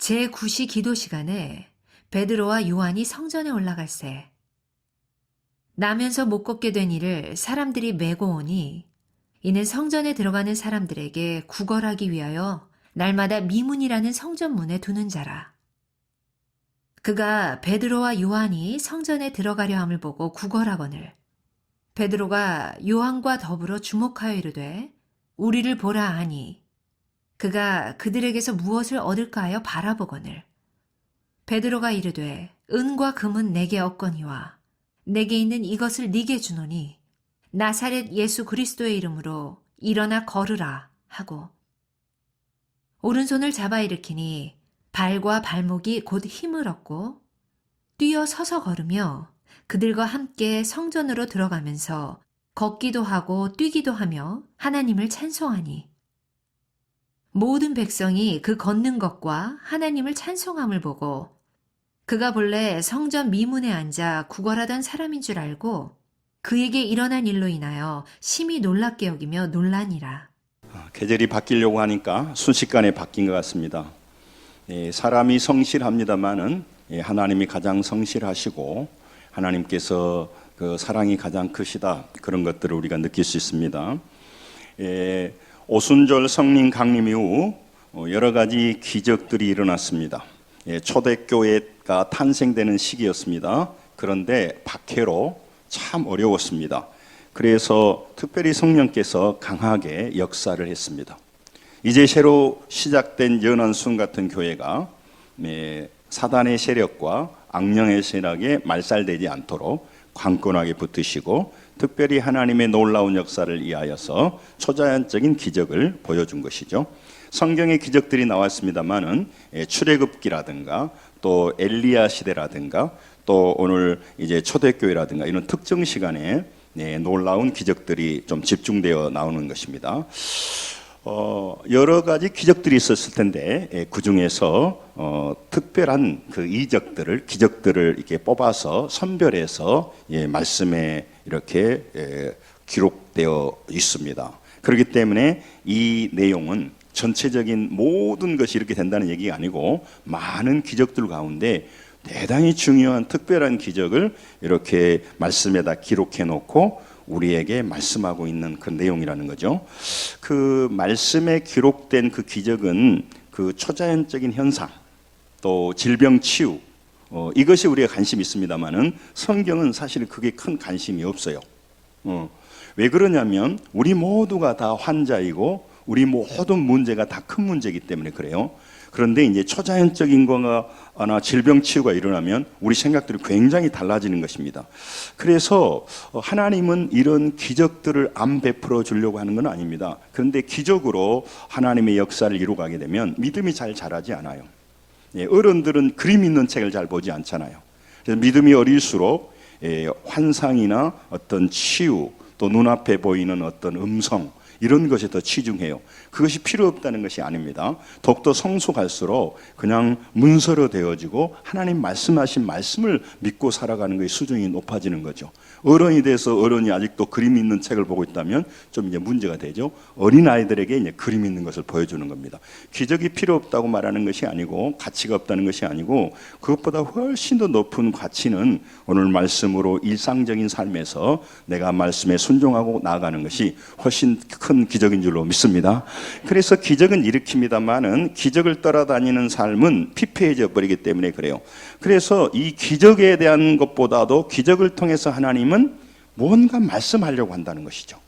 제9시 기도 시간에 베드로와 요한이 성전에 올라갈새 나면서 못 걷게 된 이를 사람들이 메고 오니 이는 성전에 들어가는 사람들에게 구걸하기 위하여 날마다 미문이라는 성전문에 두는 자라. 그가 베드로와 요한이 성전에 들어가려 함을 보고 구걸하거늘 베드로가 요한과 더불어 주목하여 이르되 우리를 보라 하니 그가 그들에게서 무엇을 얻을까 하여 바라보거늘 베드로가 이르되 은과 금은 내게 없거니와 내게 있는 이것을 네게 주노니 나사렛 예수 그리스도의 이름으로 일어나 걸으라 하고 오른손을 잡아 일으키니 발과 발목이 곧 힘을 얻고 뛰어 서서 걸으며 그들과 함께 성전으로 들어가면서 걷기도 하고 뛰기도 하며 하나님을 찬송하니 모든 백성이 그 걷는 것과 하나님을 찬송함을 보고 그가 본래 성전 미문에 앉아 구걸하던 사람인 줄 알고 그에게 일어난 일로 인하여 심히 놀랍게 여기며 놀라니라. 계절이 바뀌려고 하니까 순식간에 바뀐 것 같습니다. 사람이 성실합니다마는 하나님이 가장 성실하시고 하나님께서 그 사랑이 가장 크시다, 그런 것들을 우리가 느낄 수 있습니다. 오순절 성령 강림 이후 여러 가지 기적들이 일어났습니다. 초대교회가 탄생되는 시기였습니다. 그런데 박해로 참 어려웠습니다. 그래서 특별히 성령께서 강하게 역사를 했습니다. 이제 새로 시작된 연안순 같은 교회가 사단의 세력과 악령의 세력에 말살되지 않도록 강건하게 붙으시고 특별히 하나님의 놀라운 역사를 위하여서 초자연적인 기적을 보여준 것이죠. 성경의 기적들이 나왔습니다만은 출애굽기라든가 또 엘리야 시대라든가 또 오늘 이제 초대교회라든가 이런 특정 시간에 놀라운 기적들이 좀 집중되어 나오는 것입니다. 여러 가지 기적들이 있었을 텐데 그 중에서 특별한 그 이적들을 기적들을 이렇게 뽑아서 선별해서 말씀에 이렇게 기록되어 있습니다. 그렇기 때문에 이 내용은 전체적인 모든 것이 이렇게 된다는 얘기가 아니고 많은 기적들 가운데 대단히 중요한 특별한 기적을 이렇게 말씀에다 기록해 놓고 우리에게 말씀하고 있는 그 내용이라는 거죠. 그 말씀에 기록된 그 기적은 그 초자연적인 현상, 또 질병 치유, 이것이 우리가 관심이 있습니다만은 성경은 사실 그게 큰 관심이 없어요. 왜 그러냐면 우리 모두가 다 환자이고 우리 모든 문제가 다 큰 문제이기 때문에 그래요. 그런데 이제 초자연적인 거나 질병 치유가 일어나면 우리 생각들이 굉장히 달라지는 것입니다. 그래서 하나님은 이런 기적들을 안 베풀어 주려고 하는 건 아닙니다. 그런데 기적으로 하나님의 역사를 이루어가게 되면 믿음이 잘 자라지 않아요. 어른들은 그림 있는 책을 잘 보지 않잖아요. 그래서 믿음이 어릴수록 환상이나 어떤 치유, 또 눈앞에 보이는 어떤 음성, 이런 것에 더 치중해요. 그것이 필요 없다는 것이 아닙니다. 더욱더 성숙할수록 그냥 문서로 되어지고 하나님 말씀하신 말씀을 믿고 살아가는 것의 수준이 높아지는 거죠. 어른이 돼서 어른이 아직도 그림 있는 책을 보고 있다면 좀 이제 문제가 되죠. 어린아이들에게 이제 그림 있는 것을 보여주는 겁니다. 기적이 필요 없다고 말하는 것이 아니고 가치가 없다는 것이 아니고 그것보다 훨씬 더 높은 가치는 오늘 말씀으로 일상적인 삶에서 내가 말씀에 순종하고 나아가는 것이 훨씬 큰 기적인 줄로 믿습니다. 그래서 기적은 일으킵니다만은 기적을 따라다니는 삶은 피폐해져 버리기 때문에 그래요. 그래서 이 기적에 대한 것보다도 기적을 통해서 하나님은 뭔가 말씀하려고 한다는 것이죠.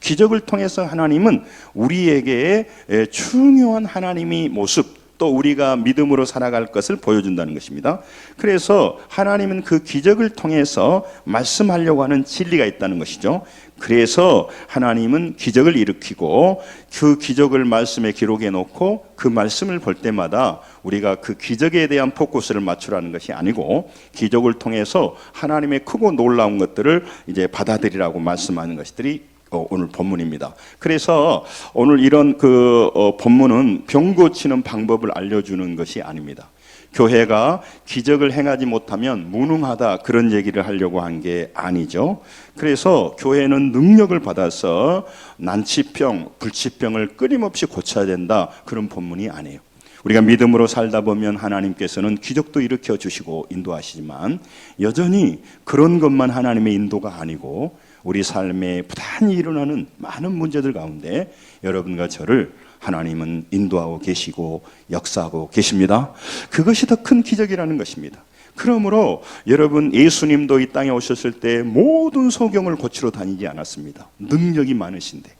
기적을 통해서 하나님은 우리에게 중요한 하나님의 모습, 또 우리가 믿음으로 살아갈 것을 보여준다는 것입니다. 그래서 하나님은 그 기적을 통해서 말씀하려고 하는 진리가 있다는 것이죠. 그래서 하나님은 기적을 일으키고 그 기적을 말씀에 기록해 놓고 그 말씀을 볼 때마다 우리가 그 기적에 대한 포커스를 맞추라는 것이 아니고 기적을 통해서 하나님의 크고 놀라운 것들을 이제 받아들이라고 말씀하는 것들이 오늘 본문입니다. 그래서 오늘 이런 본문은 병 고치는 방법을 알려주는 것이 아닙니다. 교회가 기적을 행하지 못하면 무능하다, 그런 얘기를 하려고 한 게 아니죠. 그래서 교회는 능력을 받아서 난치병, 불치병을 끊임없이 고쳐야 된다, 그런 본문이 아니에요. 우리가 믿음으로 살다 보면 하나님께서는 기적도 일으켜 주시고 인도하시지만 여전히 그런 것만 하나님의 인도가 아니고 우리 삶에 부단히 일어나는 많은 문제들 가운데 여러분과 저를 하나님은 인도하고 계시고 역사하고 계십니다. 그것이 더 큰 기적이라는 것입니다. 그러므로 여러분, 예수님도 이 땅에 오셨을 때 모든 소경을 고치러 다니지 않았습니다. 능력이 많으신데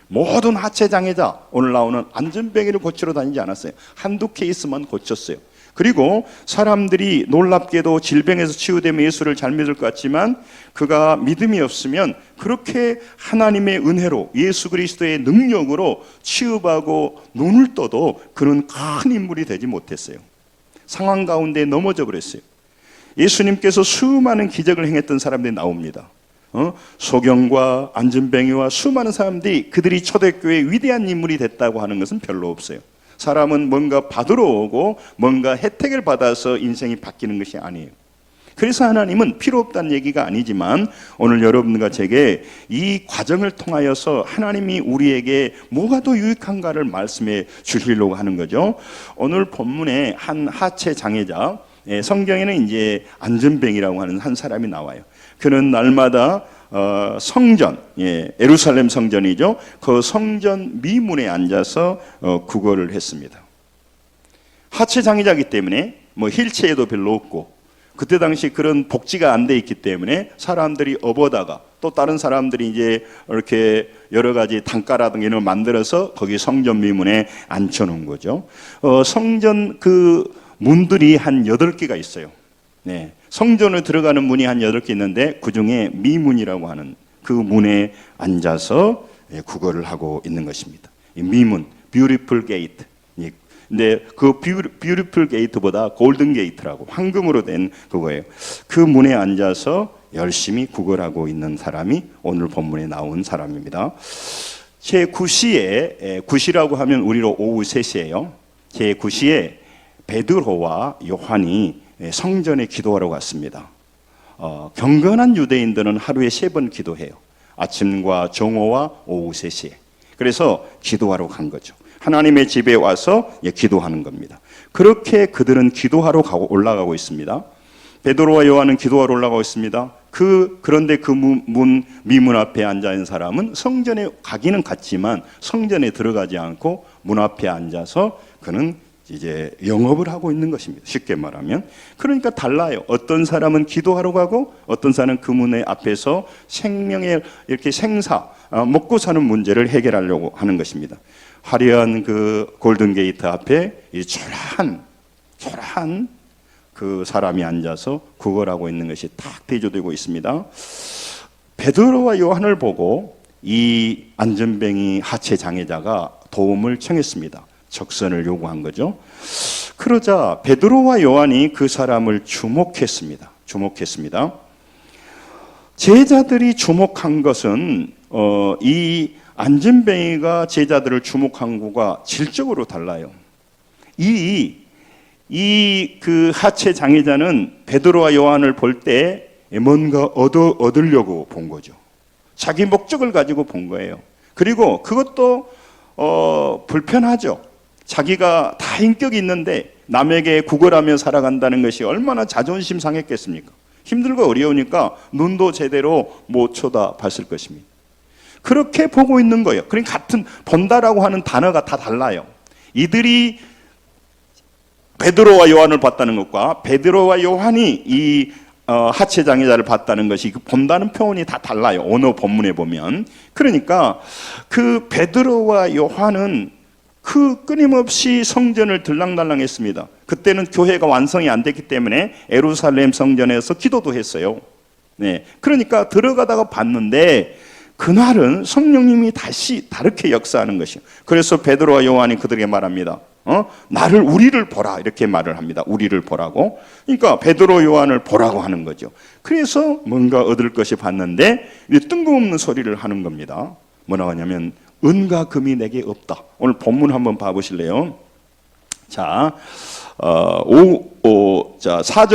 모든 하체 장애자, 오늘 나오는 안전병이를 고치러 다니지 않았어요. 한두 케이스만 고쳤어요. 그리고 사람들이 놀랍게도 질병에서 치유되면 예수를 잘 믿을 것 같지만 그가 믿음이 없으면 그렇게 하나님의 은혜로 예수 그리스도의 능력으로 치유받고 눈을 떠도 그는 큰 인물이 되지 못했어요. 상황 가운데 넘어져 버렸어요. 예수님께서 수많은 기적을 행했던 사람들이 나옵니다. 소경과 안전병이와 수많은 사람들이 그들이 초대교회의 위대한 인물이 됐다고 하는 것은 별로 없어요. 사람은 뭔가 받으러 오고 뭔가 혜택을 받아서 인생이 바뀌는 것이 아니에요. 그래서 하나님은 필요 없다는 얘기가 아니지만 오늘 여러분과 제게 이 과정을 통하여서 하나님이 우리에게 뭐가 더 유익한가를 말씀해 주시려고 하는 거죠. 오늘 본문에 한 하체 장애자, 성경에는 이제 안전병이라고 하는 한 사람이 나와요. 그는 날마다 성전, 예루살렘 성전이죠. 그 성전 미문에 앉아서 구걸을 했습니다. 하체 장애자이기 때문에 뭐 휠체어도 별로 없고 그때 당시 그런 복지가 안 돼 있기 때문에 사람들이 업어다가 또 다른 사람들이 이제 이렇게 여러 가지 단가라든가 이런 걸 만들어서 거기 성전 미문에 앉혀놓은 거죠. 성전 그 문들이 한 8개가 있어요. 네. 성전을 들어가는 문이 한 8개 있는데 그 중에 미문이라고 하는 그 문에 앉아서 구걸을 하고 있는 것입니다. 이 미문, beautiful gate. 근데 그 beautiful gate보다 골든 게이트라고 황금으로 된 그거예요. 그 문에 앉아서 열심히 구걸하고 있는 사람이 오늘 본문에 나온 사람입니다. 제9시에, 9시라고 하면 우리로 오후 3시예요. 제9시에 베드로와 요한이 성전에 기도하러 갔습니다. 경건한 유대인들은 하루에 3번 기도해요. 아침과 정오와 오후 3시에. 그래서 기도하러 간 거죠. 하나님의 집에 와서 기도하는 겁니다. 그렇게 그들은 기도하러 올라가고 있습니다. 베드로와 요한은 기도하러 올라가고 있습니다. 그런데 그 미문 앞에 앉아 있는 사람은 성전에 가기는 갔지만 성전에 들어가지 않고 문 앞에 앉아서 그는 이제 영업을 하고 있는 것입니다. 쉽게 말하면. 그러니까 달라요. 어떤 사람은 기도하러 가고 어떤 사람은 그 문의 앞에서 생명의 이렇게 먹고 사는 문제를 해결하려고 하는 것입니다. 화려한 그 골든게이트 앞에 이 초라한 그 사람이 앉아서 구걸하고 있는 것이 딱 대조되고 있습니다. 베드로와 요한을 보고 이 안전뱅이 하체 장애자가 도움을 청했습니다. 적선을 요구한 거죠. 그러자 베드로와 요한이 그 사람을 주목했습니다. 제자들이 주목한 것은 이 안전뱅이가 제자들을 주목한 것과 질적으로 달라요. 그 하체 장애자는 베드로와 요한을 볼 때 뭔가 얻으려고 본 거죠. 자기 목적을 가지고 본 거예요. 그리고 그것도 불편하죠. 자기가 다 인격이 있는데 남에게 구걸하며 살아간다는 것이 얼마나 자존심 상했겠습니까? 힘들고 어려우니까 눈도 제대로 못 쳐다봤을 것입니다. 그렇게 보고 있는 거예요. 그러니까 같은 본다라고 하는 단어가 다 달라요. 이들이 베드로와 요한을 봤다는 것과 베드로와 요한이 이 하체 장애자를 봤다는 것이 그 본다는 표현이 다 달라요. 언어 본문에 보면. 그러니까 그 베드로와 요한은 끊임없이 성전을 들락날락했습니다. 그때는 교회가 완성이 안 됐기 때문에 예루살렘 성전에서 기도도 했어요. 네. 그러니까 들어가다가 봤는데 그날은 성령님이 다시 다르게 역사하는 것이요. 그래서 베드로와 요한이 그들에게 말합니다. 우리를 보라 이렇게 말을 합니다. 우리를 보라고. 그러니까 베드로 요한을 보라고 하는 거죠. 그래서 뭔가 얻을 것이 봤는데 뜬금없는 소리를 하는 겁니다. 뭐라고 하냐면 은과 금이 내게 없다. 오늘 본문 한번 봐보실래요? 자, 4절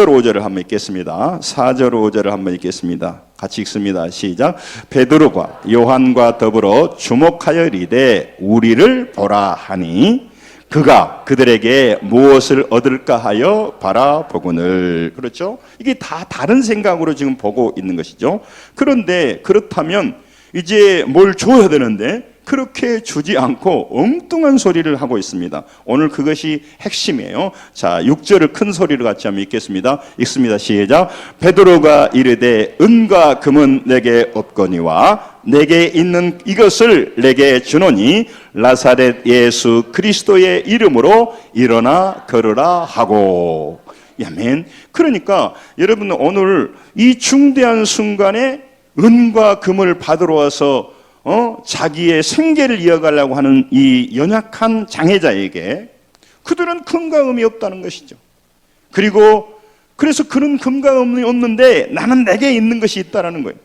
5절을 한번 읽겠습니다. 4절 5절을 한번 읽겠습니다. 같이 읽습니다. 시작. 베드로가 요한과 더불어 주목하여 이르되 우리를 보라 하니 그가 그들에게 무엇을 얻을까 하여 바라보거늘. 그렇죠? 이게 다 다른 생각으로 지금 보고 있는 것이죠. 그런데 그렇다면 이제 뭘 줘야 되는데 그렇게 주지 않고 엉뚱한 소리를 하고 있습니다. 오늘 그것이 핵심이에요. 자, 6절을 큰 소리로 같이 한번 읽겠습니다. 읽습니다. 시작. 베드로가 이르되 은과 금은 내게 없거니와 내게 있는 이것을 내게 주노니 나사렛 예수 그리스도의 이름으로 일어나 걸으라 하고. 아멘. 그러니까 여러분 오늘 이 중대한 순간에 은과 금을 받으러 와서 자기의 생계를 이어가려고 하는 이 연약한 장애자에게 그들은 금과 음이 없다는 것이죠. 그래서 그런 금과 음이 없는데 나는 내게 있는 것이 있다라는 거예요.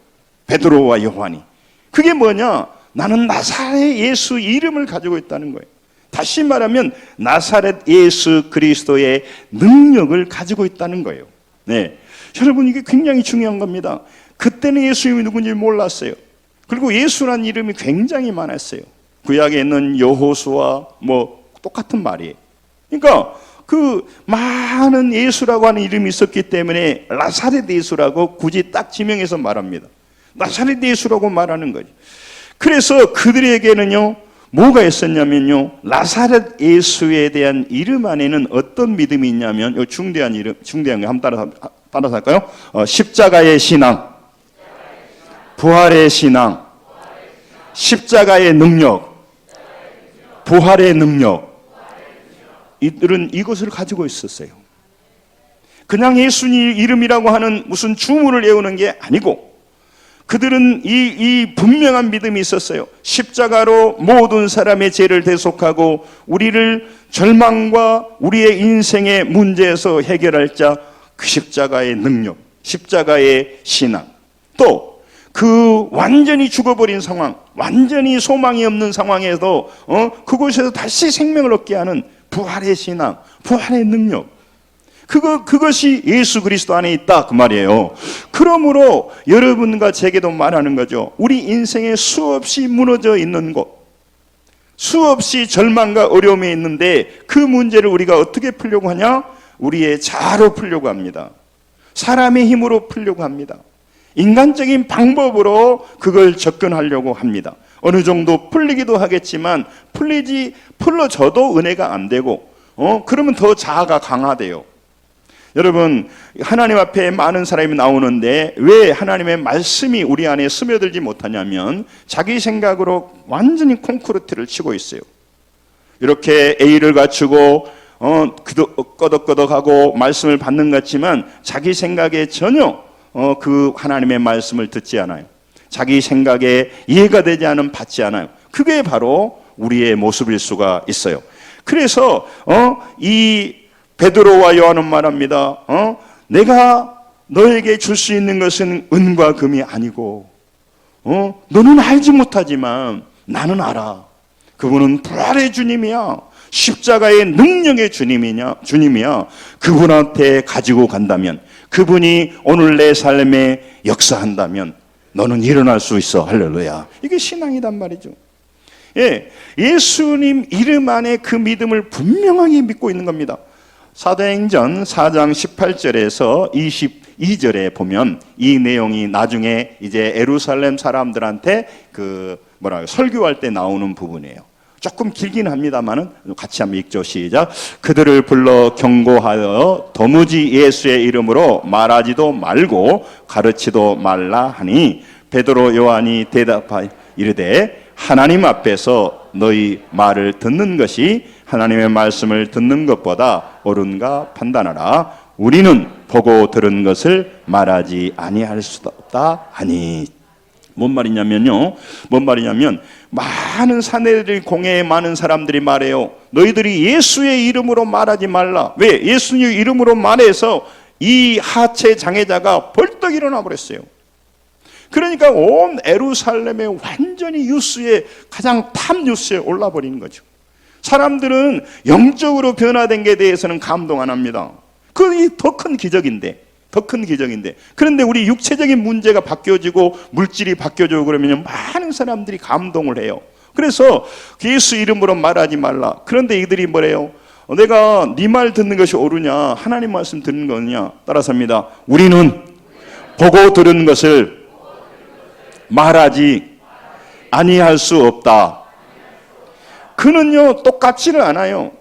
베드로와 요한이. 그게 뭐냐? 나는 나사렛 예수 이름을 가지고 있다는 거예요. 다시 말하면 나사렛 예수 그리스도의 능력을 가지고 있다는 거예요. 네, 여러분 이게 굉장히 중요한 겁니다. 그때는 예수님이 누군지 몰랐어요. 그리고 예수라는 이름이 굉장히 많았어요. 구약에 있는 여호수아 똑같은 말이에요. 그러니까 그 많은 예수라고 하는 이름이 있었기 때문에 나사렛 예수라고 굳이 딱 지명해서 말합니다. 나사렛 예수라고 말하는 거죠. 그래서 그들에게는요 뭐가 있었냐면요, 나사렛 예수에 대한 이름 안에는 어떤 믿음이 있냐면 이 중대한 거 한번 따라서 할까요? 십자가의 신앙, 부활의 신앙, 십자가의 능력, 부활의 능력, 이들은 이것을 가지고 있었어요. 그냥 예수님 이름이라고 하는 무슨 주문을 외우는 게 아니고 그들은 이 분명한 믿음이 있었어요. 십자가로 모든 사람의 죄를 대속하고 우리를 절망과 우리의 인생의 문제에서 해결할 자, 그 십자가의 능력, 십자가의 신앙, 또 그 완전히 죽어버린 상황, 완전히 소망이 없는 상황에서 그곳에서 다시 생명을 얻게 하는 부활의 신앙, 부활의 능력, 그것이 예수 그리스도 안에 있다 그 말이에요. 그러므로 여러분과 제게도 말하는 거죠. 우리 인생에 수없이 무너져 있는 곳, 수없이 절망과 어려움이 있는데 그 문제를 우리가 어떻게 풀려고 하냐? 우리의 자아로 풀려고 합니다. 사람의 힘으로 풀려고 합니다. 인간적인 방법으로 그걸 접근하려고 합니다. 어느 정도 풀리기도 하겠지만 풀어져도 은혜가 안 되고 그러면 더 자아가 강화돼요. 여러분 하나님 앞에 많은 사람이 나오는데 왜 하나님의 말씀이 우리 안에 스며들지 못하냐면 자기 생각으로 완전히 콘크리트를 치고 있어요. 이렇게 A를 갖추고 끄덕끄덕하고 말씀을 받는 것 같지만 자기 생각에 전혀 그 하나님의 말씀을 듣지 않아요. 자기 생각에 이해가 되지 않으면 받지 않아요. 그게 바로 우리의 모습일 수가 있어요. 그래서 이 베드로와 요한은 말합니다. 내가 너에게 줄 수 있는 것은 은과 금이 아니고 너는 알지 못하지만 나는 알아. 그분은 부활의 주님이야. 십자가의 능력의 주님이야. 그분한테 가지고 간다면, 그분이 오늘 내 삶에 역사한다면 너는 일어날 수 있어. 할렐루야. 이게 신앙이란 말이죠. 예, 예수님 이름 안에 그 믿음을 분명하게 믿고 있는 겁니다. 사도행전 4장 18절에서 22절에 보면 이 내용이 나중에 이제 예루살렘 사람들한테 설교할 때 나오는 부분이에요. 조금 길긴 합니다만은 같이 한번 읽죠. 시작. 그들을 불러 경고하여 도무지 예수의 이름으로 말하지도 말고 가르치도 말라 하니 베드로 요한이 대답하여 이르되 하나님 앞에서 너희 말을 듣는 것이 하나님의 말씀을 듣는 것보다 옳은가 판단하라. 우리는 보고 들은 것을 말하지 아니할 수 없다 하니. 뭔 말이냐면 많은 사내들이 공회에 많은 사람들이 말해요. 너희들이 예수의 이름으로 말하지 말라. 왜? 예수의 이름으로 말해서 이 하체 장애자가 벌떡 일어나 버렸어요. 그러니까 온 예루살렘에 완전히 뉴스에 가장 탑 뉴스에 올라버리는 거죠. 사람들은 영적으로 변화된 게 대해서는 감동 안 합니다. 그게 더 큰 기적인데. 그런데 우리 육체적인 문제가 바뀌어지고 물질이 바뀌어지고 그러면 많은 사람들이 감동을 해요. 그래서 예수 이름으로 말하지 말라. 그런데 이들이 뭐래요? 내가 네 말 듣는 것이 옳으냐, 하나님 말씀 듣는 거냐? 따라서 합니다. 우리는 보고 들은 것을 말하지 아니할 수 없다. 그는요 똑같지는 않아요.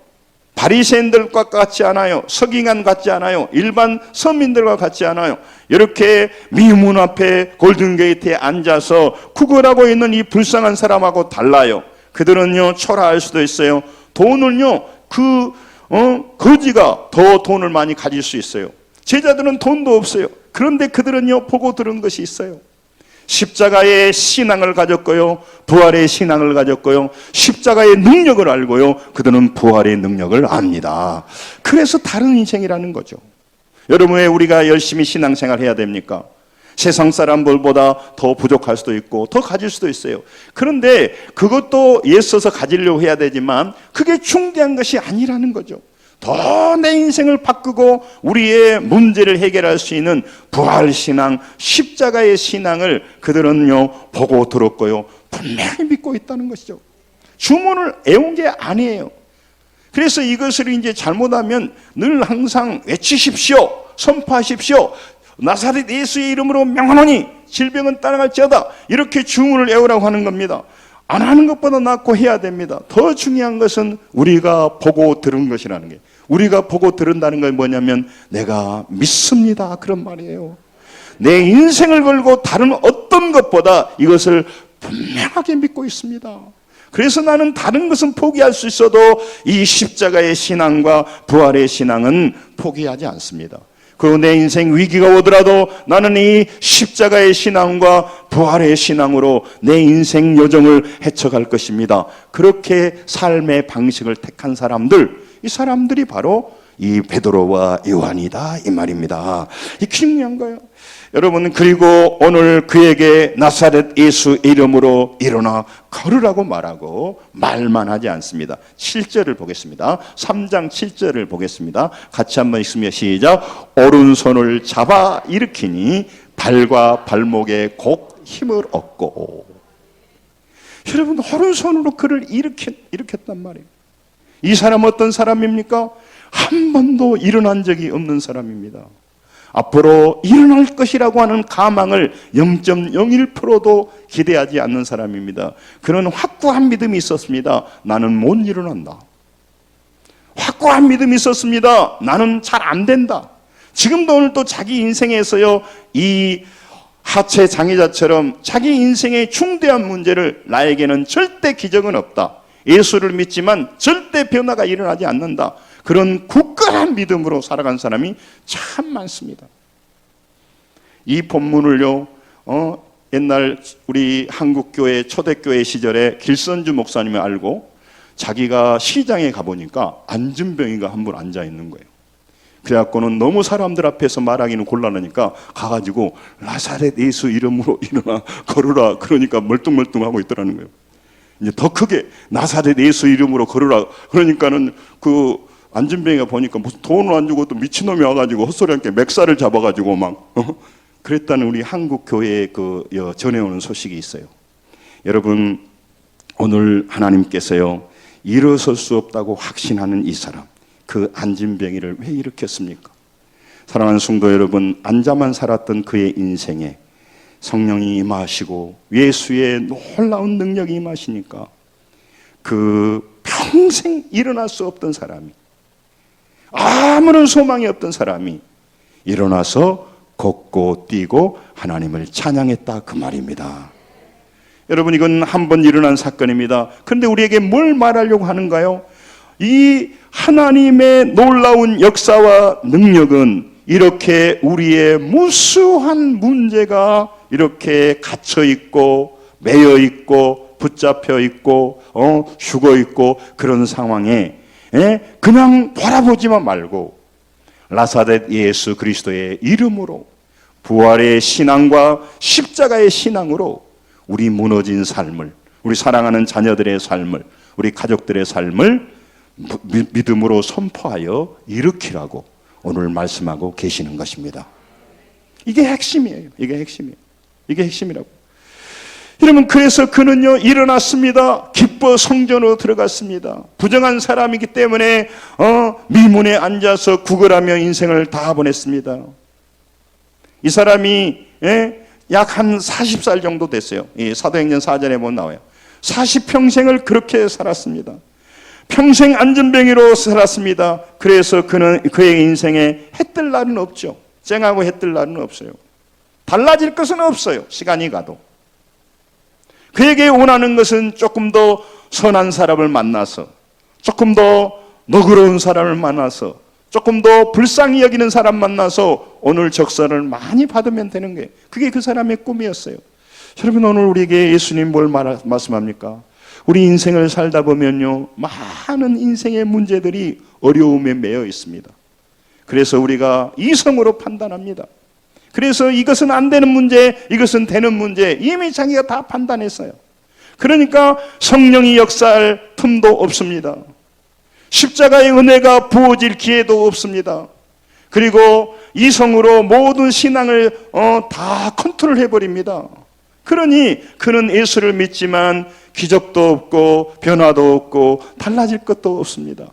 바리새인들과 같지 않아요. 서기관 같지 않아요. 일반 서민들과 같지 않아요. 이렇게 미문 앞에 골든게이트에 앉아서 구걸하고 있는 이 불쌍한 사람하고 달라요. 그들은요 초라할 수도 있어요. 돈을요 거지가 더 돈을 많이 가질 수 있어요. 제자들은 돈도 없어요. 그런데 그들은요 보고 들은 것이 있어요. 십자가의 신앙을 가졌고요, 부활의 신앙을 가졌고요, 십자가의 능력을 알고요, 그들은 부활의 능력을 압니다. 그래서 다른 인생이라는 거죠. 여러분, 왜 우리가 열심히 신앙생활 해야 됩니까? 세상 사람들보다 더 부족할 수도 있고 더 가질 수도 있어요. 그런데 그것도 애써서 가지려고 해야 되지만 그게 중대한 것이 아니라는 거죠. 더 내 인생을 바꾸고 우리의 문제를 해결할 수 있는 부활신앙, 십자가의 신앙을 그들은요 보고 들었고요 분명히 믿고 있다는 것이죠. 주문을 애운 게 아니에요. 그래서 이것을 이제 잘못하면 늘 항상 외치십시오, 선포하십시오. 나사렛 예수의 이름으로 명하노니 질병은 따라갈지어다, 이렇게 주문을 외우라고 하는 겁니다. 안 하는 것보다 낫고 해야 됩니다. 더 중요한 것은 우리가 보고 들은 것이라는 게, 우리가 보고 들은다는 건 뭐냐면 내가 믿습니다, 그런 말이에요. 내 인생을 걸고 다른 어떤 것보다 이것을 분명하게 믿고 있습니다. 그래서 나는 다른 것은 포기할 수 있어도 이 십자가의 신앙과 부활의 신앙은 포기하지 않습니다. 그리고 내 인생 위기가 오더라도 나는 이 십자가의 신앙과 부활의 신앙으로 내 인생 여정을 헤쳐갈 것입니다. 그렇게 삶의 방식을 택한 사람들, 이 사람들이 바로 이 베드로와 요한이다, 이 말입니다. 이 중요한 거예요. 여러분, 그리고 오늘 그에게 나사렛 예수 이름으로 일어나 걸으라고 말하고 말만 하지 않습니다. 7절을 보겠습니다. 3장 7절을 보겠습니다. 같이 한번 읽으며 시작. 오른손을 잡아 일으키니 발과 발목에 곧 힘을 얻고. 여러분, 오른손으로 그를 일으켰단 말이에요. 이 사람 어떤 사람입니까? 한 번도 일어난 적이 없는 사람입니다. 앞으로 일어날 것이라고 하는 가망을 0.01%도 기대하지 않는 사람입니다. 그런 확고한 믿음이 있었습니다. 나는 못 일어난다. 확고한 믿음이 있었습니다. 나는 잘 안 된다. 지금도 오늘 또 자기 인생에서요, 이 하체 장애자처럼 자기 인생의 중대한 문제를 나에게는 절대 기적은 없다. 예수를 믿지만 절대 변화가 일어나지 않는다. 그런 굳건한 믿음으로 살아간 사람이 참 많습니다. 이 본문을요, 옛날 우리 한국교회 초대교회 시절에 길선주 목사님이 알고 자기가 시장에 가보니까 안진병이가 한 분 앉아 있는 거예요. 그래갖고는 너무 사람들 앞에서 말하기는 곤란하니까 가가지고 나사렛 예수 이름으로 일어나 걸으라, 그러니까 멀뚱멀뚱하고 있더라는 거예요. 이제 더 크게 나사렛 예수 이름으로 걸으라 그러니까는 그 안진병이가 보니까 무슨 돈을 안 주고 또 미친놈이 와가지고 헛소리한테 맥살을 잡아가지고 막 그랬다는 우리 한국 교회에 전해오는 소식이 있어요. 여러분, 오늘 하나님께서요 일어설 수 없다고 확신하는 이 사람, 그 안진병이를 왜 일으켰습니까? 사랑하는 성도 여러분, 앉아만 살았던 그의 인생에 성령이 임하시고 예수의 놀라운 능력이 임하시니까 그 평생 일어날 수 없던 사람이, 아무런 소망이 없던 사람이 일어나서 걷고 뛰고 하나님을 찬양했다, 그 말입니다. 여러분, 이건 한 번 일어난 사건입니다. 그런데 우리에게 뭘 말하려고 하는가요? 이 하나님의 놀라운 역사와 능력은 이렇게 우리의 무수한 문제가 이렇게 갇혀 있고 매여 있고 붙잡혀 있고 죽어 있고 그런 상황에 그냥 바라보지만 말고 나사렛 예수 그리스도의 이름으로 부활의 신앙과 십자가의 신앙으로 우리 무너진 삶을, 우리 사랑하는 자녀들의 삶을, 우리 가족들의 삶을 믿음으로 선포하여 일으키라고 오늘 말씀하고 계시는 것입니다. 이게 핵심이에요. 이게 핵심이에요. 이게 핵심이라고. 여러분, 그래서 그는요 일어났습니다. 기뻐 성전으로 들어갔습니다. 부정한 사람이기 때문에 미문에 앉아서 구걸하며 인생을 다 보냈습니다. 이 사람이 약 한 40살 정도 됐어요. 이 사도행전 4절에 보면 나와요. 40평생을 그렇게 살았습니다. 평생 안전병이로 살았습니다. 그래서 그의 인생에 해뜰 날은 없죠. 쨍하고 해뜰 날은 없어요. 달라질 것은 없어요. 시간이 가도. 그에게 원하는 것은 조금 더 선한 사람을 만나서, 조금 더 너그러운 사람을 만나서, 조금 더 불쌍히 여기는 사람 만나서 오늘 적선을 많이 받으면 되는 거예요. 그게 그 사람의 꿈이었어요. 여러분, 오늘 우리에게 예수님 뭘 말씀합니까? 우리 인생을 살다 보면요, 많은 인생의 문제들이 어려움에 매여 있습니다. 그래서 우리가 이성으로 판단합니다. 그래서 이것은 안 되는 문제, 이것은 되는 문제, 이미 자기가 다 판단했어요. 그러니까 성령이 역사할 틈도 없습니다. 십자가의 은혜가 부어질 기회도 없습니다. 그리고 이성으로 모든 신앙을 다 컨트롤 해버립니다. 그러니 그는 예수를 믿지만 기적도 없고 변화도 없고 달라질 것도 없습니다.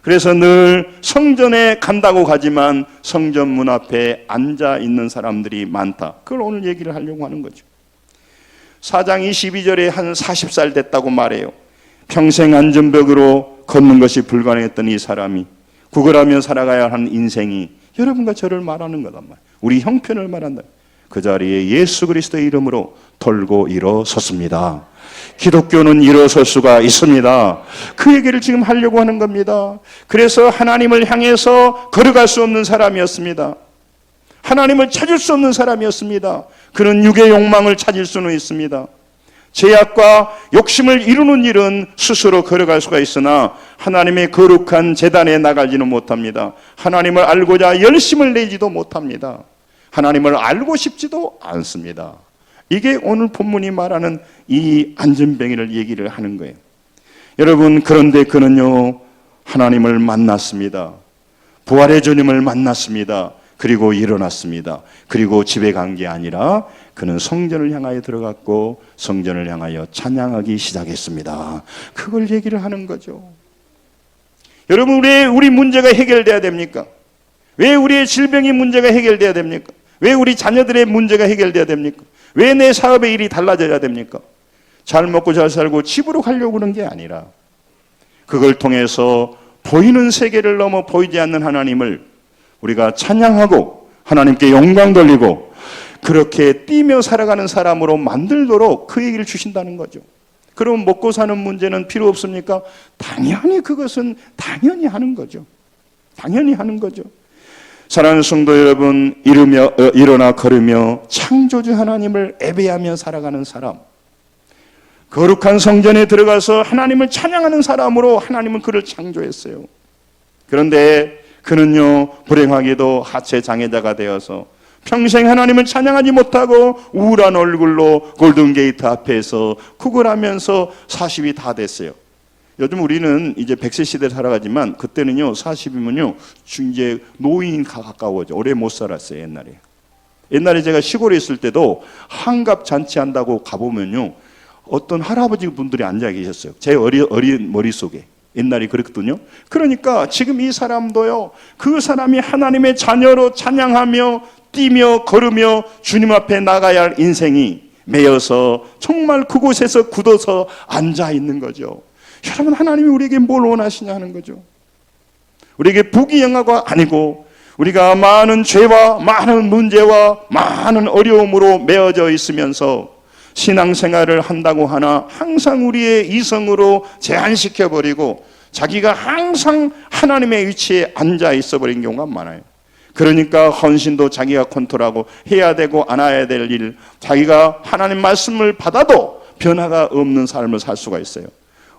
그래서 늘 성전에 간다고 가지만 성전 문 앞에 앉아 있는 사람들이 많다. 그걸 오늘 얘기를 하려고 하는 거죠. 4장 22절에 한 40살 됐다고 말해요. 평생 안전벽으로 걷는 것이 불가능했던 이 사람이 구걸하며 살아가야 하는 인생이 여러분과 저를 말하는 거단 말이에요. 우리 형편을 말한다. 그 자리에 예수 그리스도의 이름으로 돌고 일어섰습니다. 기독교는 일어설 수가 있습니다. 그 얘기를 지금 하려고 하는 겁니다. 그래서 하나님을 향해서 걸어갈 수 없는 사람이었습니다. 하나님을 찾을 수 없는 사람이었습니다. 그는 육의 욕망을 찾을 수는 있습니다. 죄악과 욕심을 이루는 일은 스스로 걸어갈 수가 있으나 하나님의 거룩한 제단에 나가지는 못합니다. 하나님을 알고자 열심을 내지도 못합니다. 하나님을 알고 싶지도 않습니다. 이게 오늘 본문이 말하는 이 안전뱅이를 얘기를 하는 거예요. 여러분, 그런데 그는요 하나님을 만났습니다. 부활의 주님을 만났습니다. 그리고 일어났습니다. 그리고 집에 간 게 아니라 그는 성전을 향하여 들어갔고 성전을 향하여 찬양하기 시작했습니다. 그걸 얘기를 하는 거죠. 여러분, 왜 우리 문제가 해결돼야 됩니까? 왜 우리의 질병의 문제가 해결돼야 됩니까? 왜 우리 자녀들의 문제가 해결돼야 됩니까? 왜 내 사업의 일이 달라져야 됩니까? 잘 먹고 잘 살고 집으로 가려고 그런 게 아니라 그걸 통해서 보이는 세계를 넘어 보이지 않는 하나님을 우리가 찬양하고 하나님께 영광 돌리고 그렇게 뛰며 살아가는 사람으로 만들도록 그 얘기를 주신다는 거죠. 그럼 먹고 사는 문제는 필요 없습니까? 당연히 그것은 당연히 하는 거죠. 당연히 하는 거죠. 사랑하는 성도 여러분, 일어나 걸으며 창조주 하나님을 예배하며 살아가는 사람, 거룩한 성전에 들어가서 하나님을 찬양하는 사람으로 하나님은 그를 창조했어요. 그런데 그는요 불행하게도 하체 장애자가 되어서 평생 하나님을 찬양하지 못하고 우울한 얼굴로 골든게이트 앞에서 구걸하면서 40이 다 됐어요. 요즘 우리는 이제 100세 시대를 살아가지만 그때는요 40이면요 이제 노인 가까워져. 오래 못 살았어요. 옛날에 제가 시골에 있을 때도 한갑 잔치한다고 가보면요 어떤 할아버지 분들이 앉아 계셨어요. 제 어린 머릿속에. 옛날에 그랬거든요. 그러니까 지금 이 사람도요 그 사람이 하나님의 자녀로 찬양하며 뛰며 걸으며 주님 앞에 나가야 할 인생이 매여서 정말 그곳에서 굳어서 앉아 있는 거죠. 여러분, 하나님이 우리에게 뭘 원하시냐 하는 거죠. 우리에게 부귀영화가 아니고 우리가 많은 죄와 많은 문제와 많은 어려움으로 매어져 있으면서 신앙생활을 한다고 하나 항상 우리의 이성으로 제한시켜버리고 자기가 항상 하나님의 위치에 앉아 있어버린 경우가 많아요. 그러니까 헌신도 자기가 컨트롤하고 해야 되고 안 해야 될 일, 자기가 하나님 말씀을 받아도 변화가 없는 삶을 살 수가 있어요.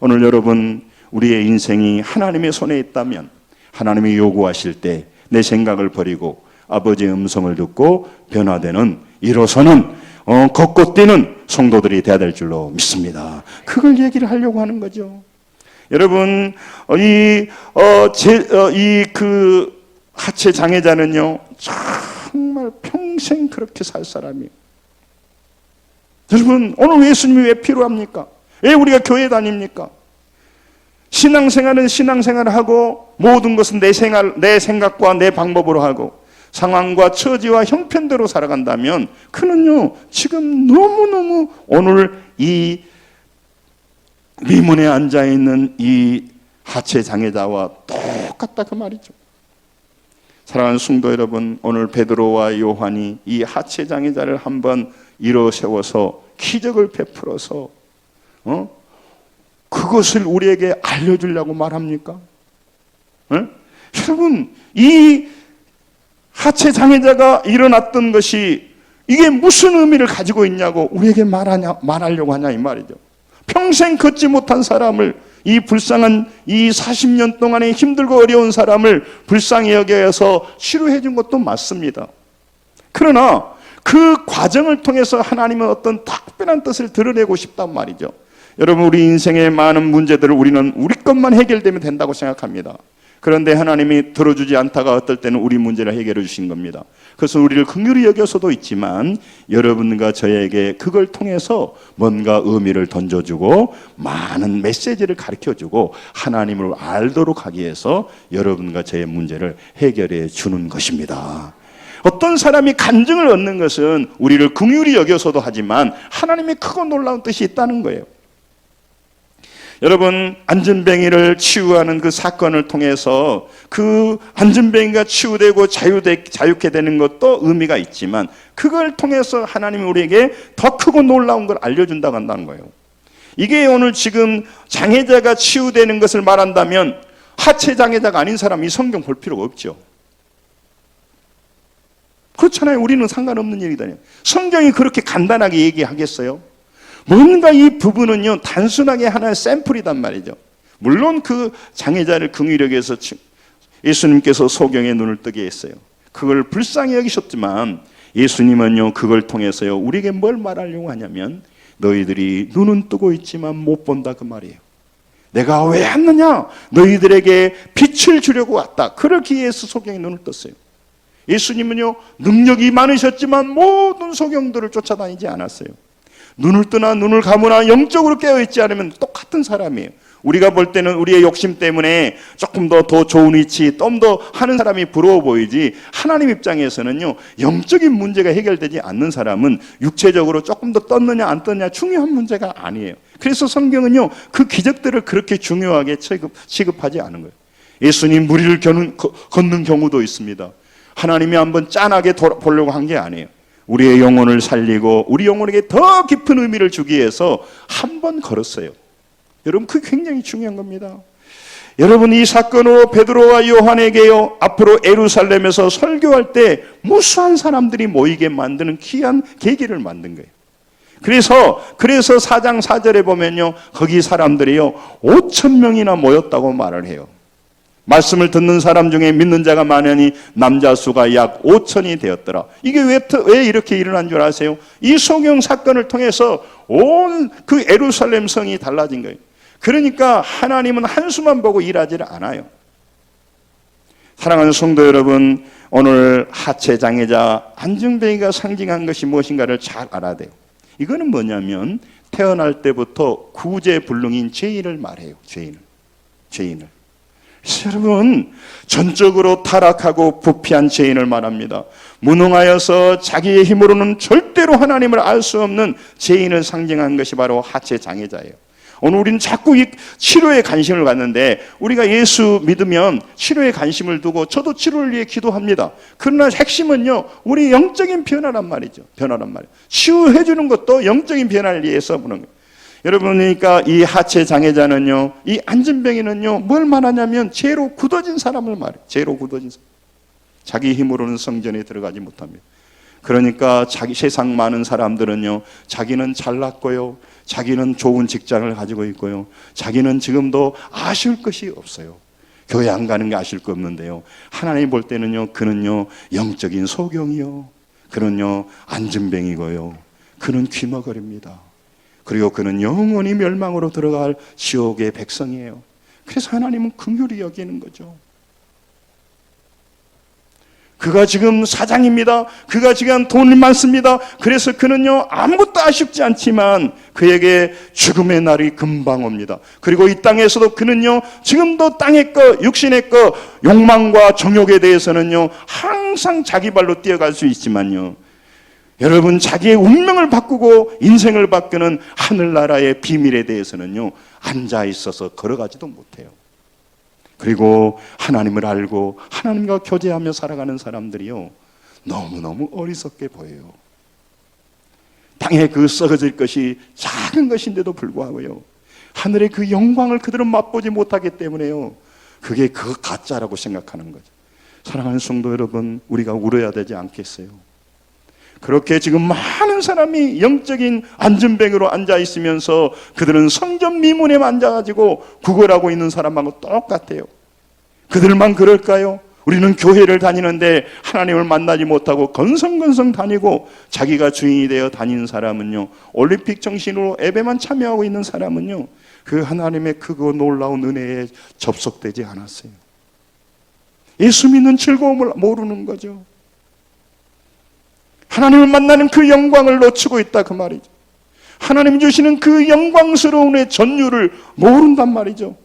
오늘 여러분, 우리의 인생이 하나님의 손에 있다면 하나님이 요구하실 때 내 생각을 버리고 아버지의 음성을 듣고 변화되는 일어서는 걷고 뛰는 성도들이 돼야 될 줄로 믿습니다. 그걸 얘기를 하려고 하는 거죠. 여러분, 그 하체 장애자는요 정말 평생 그렇게 살 사람이에요. 여러분, 오늘 예수님이 왜 필요합니까? 왜 우리가 교회 다닙니까? 신앙생활은 신앙생활을 하고 모든 것은 내 생각과 내 방법으로 하고 상황과 처지와 형편대로 살아간다면 그는요, 지금 너무너무 오늘 이 미문에 앉아있는 이 하체 장애자와 똑같다 그 말이죠. 사랑하는 성도 여러분, 오늘 베드로와 요한이 이 하체 장애자를 한번 일어 세워서 기적을 베풀어서 그것을 우리에게 알려주려고 말합니까? 여러분, 이 하체 장애자가 일어났던 것이 이게 무슨 의미를 가지고 있냐고 우리에게 말하려고 하냐 이 말이죠. 평생 걷지 못한 사람을, 이 불쌍한 이 40년 동안에 힘들고 어려운 사람을 불쌍히 여겨서 치료해 준 것도 맞습니다. 그러나 그 과정을 통해서 하나님은 어떤 특별한 뜻을 드러내고 싶단 말이죠. 여러분, 우리 인생의 많은 문제들을 우리는 우리 것만 해결되면 된다고 생각합니다. 그런데 하나님이 들어주지 않다가 어떨 때는 우리 문제를 해결해 주신 겁니다. 그래서 우리를 긍휼히 여겨서도 있지만 여러분과 저에게 그걸 통해서 뭔가 의미를 던져주고 많은 메시지를 가르쳐주고 하나님을 알도록 하기 위해서 여러분과 저의 문제를 해결해 주는 것입니다. 어떤 사람이 간증을 얻는 것은 우리를 긍휼히 여겨서도 하지만 하나님의 크고 놀라운 뜻이 있다는 거예요. 여러분, 안전뱅이를 치유하는 그 사건을 통해서 그 안전뱅이가 치유되고 자유케 되는 것도 의미가 있지만 그걸 통해서 하나님이 우리에게 더 크고 놀라운 걸 알려준다고 한다는 거예요. 이게 오늘 지금 장애자가 치유되는 것을 말한다면 하체 장애자가 아닌 사람이 성경 볼 필요가 없죠. 그렇잖아요. 우리는 상관없는 일이다요. 성경이 그렇게 간단하게 얘기하겠어요? 뭔가 이 부분은요, 단순하게 하나의 샘플이단 말이죠. 물론 그 장애자를 긍휼히 여겨서 예수님께서 소경의 눈을 뜨게 했어요. 그걸 불쌍히 여기셨지만 예수님은요, 그걸 통해서요, 우리에게 뭘 말하려고 하냐면 너희들이 눈은 뜨고 있지만 못 본다 그 말이에요. 내가 왜 왔느냐? 너희들에게 빛을 주려고 왔다. 그렇기 위해서 소경의 눈을 떴어요. 예수님은요, 능력이 많으셨지만 모든 소경들을 쫓아다니지 않았어요. 눈을 뜨나 눈을 감으나 영적으로 깨어있지 않으면 똑같은 사람이에요. 우리가 볼 때는 우리의 욕심 때문에 조금 더 좋은 위치, 좀 더 하는 사람이 부러워 보이지, 하나님 입장에서는요, 영적인 문제가 해결되지 않는 사람은 육체적으로 조금 더 떴느냐 안 떴느냐 중요한 문제가 아니에요. 그래서 성경은요, 그 기적들을 그렇게 중요하게 취급하지 않은 거예요. 예수님 무리를 걷는 경우도 있습니다. 하나님이 한번 짠하게 보려고 한 게 아니에요. 우리의 영혼을 살리고 우리 영혼에게 더 깊은 의미를 주기 위해서 한 번 걸었어요. 여러분, 그게 굉장히 중요한 겁니다. 여러분, 이 사건으로 베드로와 요한에게요, 앞으로 예루살렘에서 설교할 때 무수한 사람들이 모이게 만드는 귀한 계기를 만든 거예요. 그래서 4장 4절에 보면요, 거기 사람들이요 5,000명이나 모였다고 말을 해요. 말씀을 듣는 사람 중에 믿는 자가 많으니 남자 수가 약 5,000이 되었더라. 이게 왜 이렇게 일어난 줄 아세요? 이 소경 사건을 통해서 온 그 예루살렘 성이 달라진 거예요. 그러니까 하나님은 한수만 보고 일하지를 않아요. 사랑하는 성도 여러분, 오늘 하체 장애자 안증뱅이가 상징한 것이 무엇인가를 잘 알아야 돼요. 이거는 뭐냐면 태어날 때부터 구제불능인 죄인을 말해요. 죄인을. 여러분, 전적으로 타락하고 부패한 죄인을 말합니다. 무능하여서 자기의 힘으로는 절대로 하나님을 알 수 없는 죄인을 상징한 것이 바로 하체 장애자예요. 오늘 우리는 자꾸 이 치료에 관심을 갖는데, 우리가 예수 믿으면 치료에 관심을 두고 저도 치료를 위해 기도합니다. 그러나 핵심은요, 우리 영적인 변화란 말이죠. 치유해 주는 것도 영적인 변화를 위해서 보는 거예요. 여러분, 그러니까 이 하체 장애자는요, 이 안진뱅이는요, 뭘 말하냐면 죄로 굳어진 사람을 말해요. 죄로 굳어진 사람. 자기 힘으로는 성전에 들어가지 못합니다. 그러니까 세상 많은 사람들은요, 자기는 잘났고요, 자기는 좋은 직장을 가지고 있고요, 자기는 지금도 아쉬울 것이 없어요. 교회 안 가는 게 아쉬울 거 없는데요, 하나님 볼 때는요, 그는요 영적인 소경이요, 그는요 안진뱅이고요, 그는 귀머거립니다. 그리고 그는 영원히 멸망으로 들어갈 지옥의 백성이에요. 그래서 하나님은 긍휼히 여기는 거죠. 그가 지금 사장입니다. 그가 지금 돈이 많습니다. 그래서 그는요 아무것도 아쉽지 않지만 그에게 죽음의 날이 금방 옵니다. 그리고 이 땅에서도 그는요 지금도 땅의 것, 육신의 것, 욕망과 정욕에 대해서는요 항상 자기 발로 뛰어갈 수 있지만요, 여러분 자기의 운명을 바꾸고 인생을 바꾸는 하늘나라의 비밀에 대해서는요 앉아 있어서 걸어가지도 못해요. 그리고 하나님을 알고 하나님과 교제하며 살아가는 사람들이요 너무너무 어리석게 보여요. 땅에 그 썩어질 것이 작은 것인데도 불구하고요 하늘의 그 영광을 그대로 맛보지 못하기 때문에요 그게 그 가짜라고 생각하는 거죠. 사랑하는 성도 여러분, 우리가 울어야 되지 않겠어요? 그렇게 지금 많은 사람이 영적인 안전뱅이로 앉아 있으면서 그들은 성전 미문에 앉아가지고 구걸하고 있는 사람하고 똑같아요. 그들만 그럴까요? 우리는 교회를 다니는데 하나님을 만나지 못하고 건성건성 다니고 자기가 주인이 되어 다니는 사람은요, 올림픽 정신으로 예배만 참여하고 있는 사람은요 그 하나님의 크고 놀라운 은혜에 접속되지 않았어요. 예수 믿는 즐거움을 모르는 거죠. 하나님을 만나는 그 영광을 놓치고 있다 그 말이죠. 하나님 주시는 그 영광스러운 의 전율을 모른단 말이죠.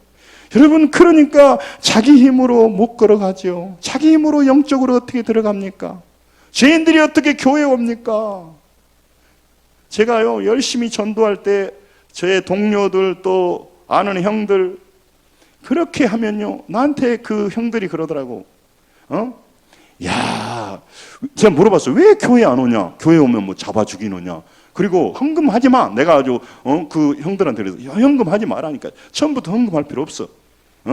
여러분, 그러니까 자기 힘으로 못 걸어가죠. 자기 힘으로 영적으로 어떻게 들어갑니까? 죄인들이 어떻게 교회에 옵니까? 제가요 열심히 전도할 때 저의 동료들 또 아는 형들 그렇게 하면요 나한테 그 형들이 그러더라고. 야, 제가 물어봤어요. 왜 교회 안 오냐? 교회 오면 뭐 잡아 죽이느냐? 그리고 헌금하지 마. 내가 아주 그 형들한테 그래서 헌금하지 마라니까. 처음부터 헌금할 필요 없어.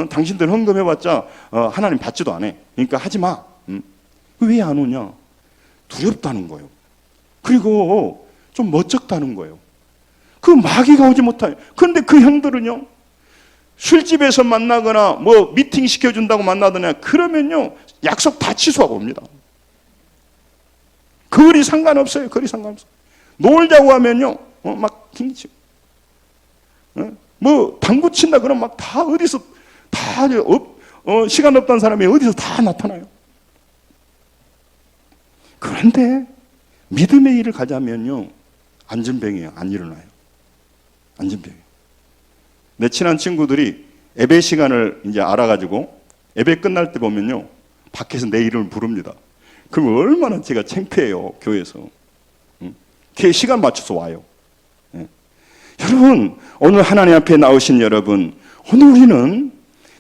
당신들 헌금해봤자 하나님 받지도 않아. 그러니까 하지 마. 왜 안 오냐? 두렵다는 거예요. 그리고 좀 멋쩍다는 거예요. 그 마귀가 오지 못해요. 그런데 그 형들은요, 술집에서 만나거나 뭐 미팅 시켜준다고 만나더냐 그러면요 약속 다 취소하고 옵니다. 거리 상관없어요. 거리 상관없어요. 놀자고 하면요 막 튕기치고 뭐 당구 친다 그러면 막 다 어디서 다 시간 없다는 사람이 어디서 다 나타나요. 그런데 믿음의 일을 가자면요 안전병이에요. 안 일어나요. 안전병이에요. 내 친한 친구들이 예배 시간을 이제 알아가지고 예배 끝날 때 보면요 밖에서 내 이름을 부릅니다. 그럼 얼마나 제가 창피해요. 교회에서. 걔 시간 맞춰서 와요. 여러분, 오늘 하나님 앞에 나오신 여러분, 오늘 우리는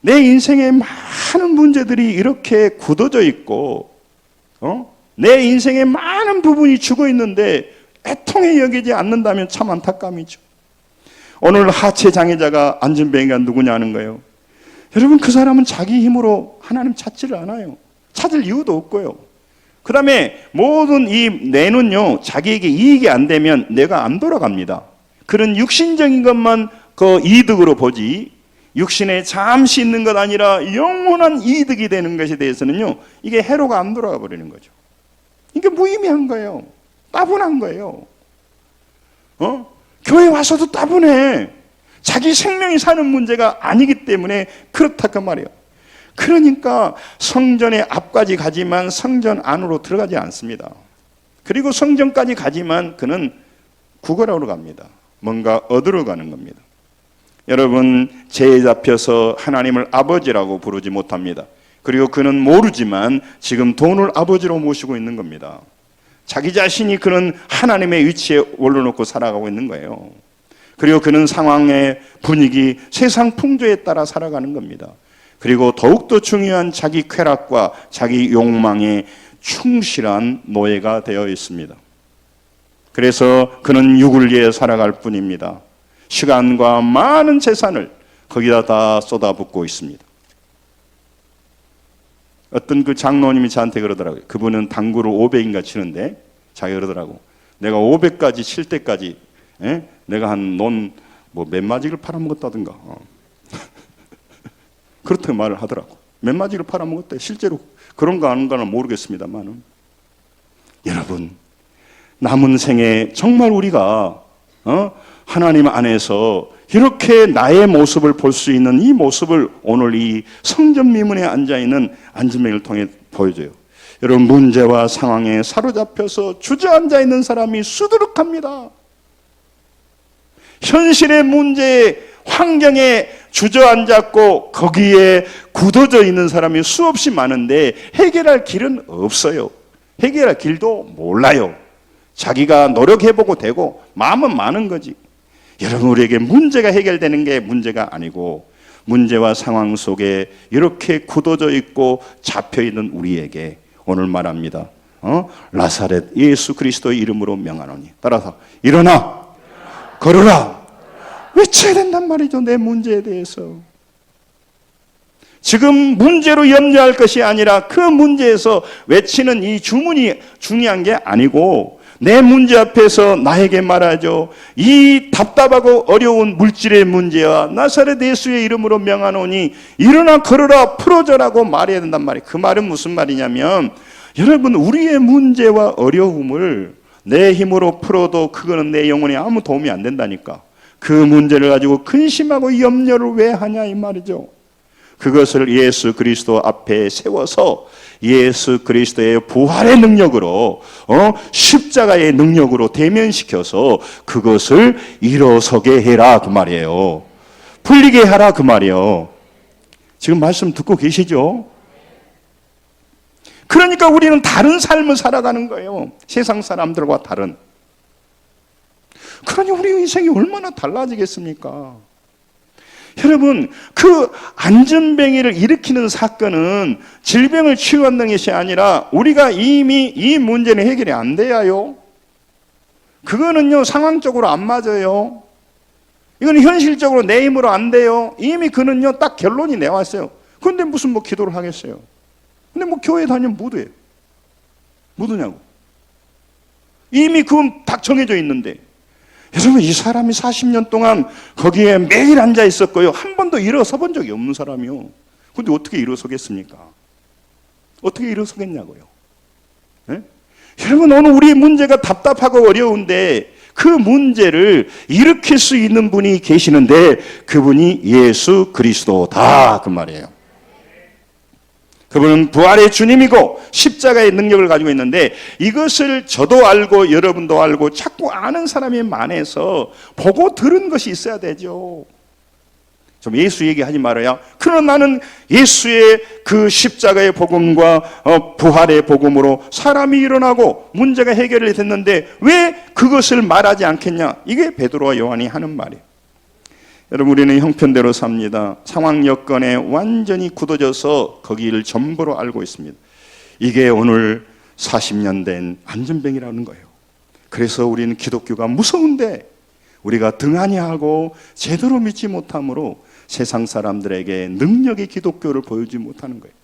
내 인생에 많은 문제들이 이렇게 굳어져 있고 내 인생에 많은 부분이 죽어 있는데 애통에 여기지 않는다면 참 안타까움이죠. 오늘 하체 장애자가 안전뱅이가 누구냐는 거예요. 여러분, 그 사람은 자기 힘으로 하나님 찾지를 않아요. 찾을 이유도 없고요. 그 다음에 모든 이 뇌는요 자기에게 이익이 안 되면 뇌가 안 돌아갑니다. 그런 육신적인 것만 그 이득으로 보지 육신에 잠시 있는 것 아니라 영원한 이득이 되는 것에 대해서는요 이게 해로가 안 돌아가 버리는 거죠. 이게 무의미한 거예요. 따분한 거예요. 교회 와서도 따분해. 자기 생명이 사는 문제가 아니기 때문에 그렇다 그 말이에요. 그러니까 성전의 앞까지 가지만 성전 안으로 들어가지 않습니다. 그리고 성전까지 가지만 그는 구걸하러 갑니다. 뭔가 얻으러 가는 겁니다. 여러분, 죄에 잡혀서 하나님을 아버지라고 부르지 못합니다. 그리고 그는 모르지만 지금 돈을 아버지로 모시고 있는 겁니다. 자기 자신이 그는 하나님의 위치에 올려놓고 살아가고 있는 거예요. 그리고 그는 상황의 분위기, 세상 풍조에 따라 살아가는 겁니다. 그리고 더욱더 중요한 자기 쾌락과 자기 욕망에 충실한 노예가 되어 있습니다. 그래서 그는 육을 위해 살아갈 뿐입니다. 시간과 많은 재산을 거기다 다 쏟아붓고 있습니다. 어떤 그 장로님이 저한테 그러더라고요. 그분은 당구를 500인가 치는데 자기가 그러더라고. 내가 500까지 칠 때까지 내가 한 논 뭐 몇 마지를 팔아먹었다든가 그렇게 말을 하더라고. 몇 마지를 팔아먹었대. 실제로 그런가 아닌가는 모르겠습니다만 여러분, 남은 생에 정말 우리가 하나님 안에서 이렇게 나의 모습을 볼 수 있는 이 모습을 오늘 이 성전 미문에 앉아있는 안전뱅이를 통해 보여줘요. 여러분, 문제와 상황에 사로잡혀서 주저앉아 있는 사람이 수두룩합니다. 현실의 문제, 환경에 주저앉았고 거기에 굳어져 있는 사람이 수없이 많은데 해결할 길은 없어요. 해결할 길도 몰라요. 자기가 노력해보고 되고 마음은 많은 거지. 여러분, 우리에게 문제가 해결되는 게 문제가 아니고 문제와 상황 속에 이렇게 굳어져 있고 잡혀 있는 우리에게 오늘 말합니다. 나사렛 예수 그리스도의 이름으로 명하노니. 따라서 일어나, 걸어라. 외쳐야 된단 말이죠. 내 문제에 대해서. 지금 문제로 염려할 것이 아니라 그 문제에서 외치는 이 주문이 중요한 게 아니고 내 문제 앞에서 나에게 말하죠. 이 답답하고 어려운 물질의 문제와 나사렛 예수의 이름으로 명하노니 일어나 걸어라 풀어져라고 말해야 된단 말이에요. 그 말은 무슨 말이냐면 여러분, 우리의 문제와 어려움을 내 힘으로 풀어도 그거는 내 영혼에 아무 도움이 안 된다니까. 그 문제를 가지고 근심하고 염려를 왜 하냐 이 말이죠. 그것을 예수 그리스도 앞에 세워서 예수 그리스도의 부활의 능력으로 십자가의 능력으로 대면시켜서 그것을 일어서게 해라 그 말이에요. 풀리게 하라 그 말이에요. 지금 말씀 듣고 계시죠? 그러니까 우리는 다른 삶을 살아가는 거예요. 세상 사람들과 다른. 그러니 우리 인생이 얼마나 달라지겠습니까? 여러분, 그 안전뱅이를 일으키는 사건은 질병을 치유한다는 것이 아니라 우리가 이미 이 문제는 해결이 안 돼요. 그거는요, 상황적으로 안 맞아요. 이건 현실적으로 내 힘으로 안 돼요. 이미 그는요, 딱 결론이 내왔어요. 그런데 무슨 뭐 기도를 하겠어요? 근데 뭐 교회 다니면 못 해요. 못 오냐고. 이미 그건 딱 정해져 있는데. 여러분, 이 사람이 40년 동안 거기에 매일 앉아 있었고요. 한 번도 일어서 본 적이 없는 사람이요. 근데 어떻게 일어서겠습니까? 어떻게 일어서겠냐고요. 네? 여러분, 오늘 우리의 문제가 답답하고 어려운데 그 문제를 일으킬 수 있는 분이 계시는데 그분이 예수 그리스도다 그 말이에요. 그분은 부활의 주님이고 십자가의 능력을 가지고 있는데 이것을 저도 알고 여러분도 알고 자꾸 아는 사람이 많아서 보고 들은 것이 있어야 되죠. 좀 예수 얘기하지 말아요. 그러나 나는 예수의 그 십자가의 복음과 부활의 복음으로 사람이 일어나고 문제가 해결이 됐는데 왜 그것을 말하지 않겠냐. 이게 베드로와 요한이 하는 말이에요. 여러분, 우리는 형편대로 삽니다. 상황 여건에 완전히 굳어져서 거기를 전부로 알고 있습니다. 이게 오늘 40년 된 안전뱅이라는 거예요. 그래서 우리는 기독교가 무서운데 우리가 등한히 하고 제대로 믿지 못함으로 세상 사람들에게 능력의 기독교를 보여주지 못하는 거예요.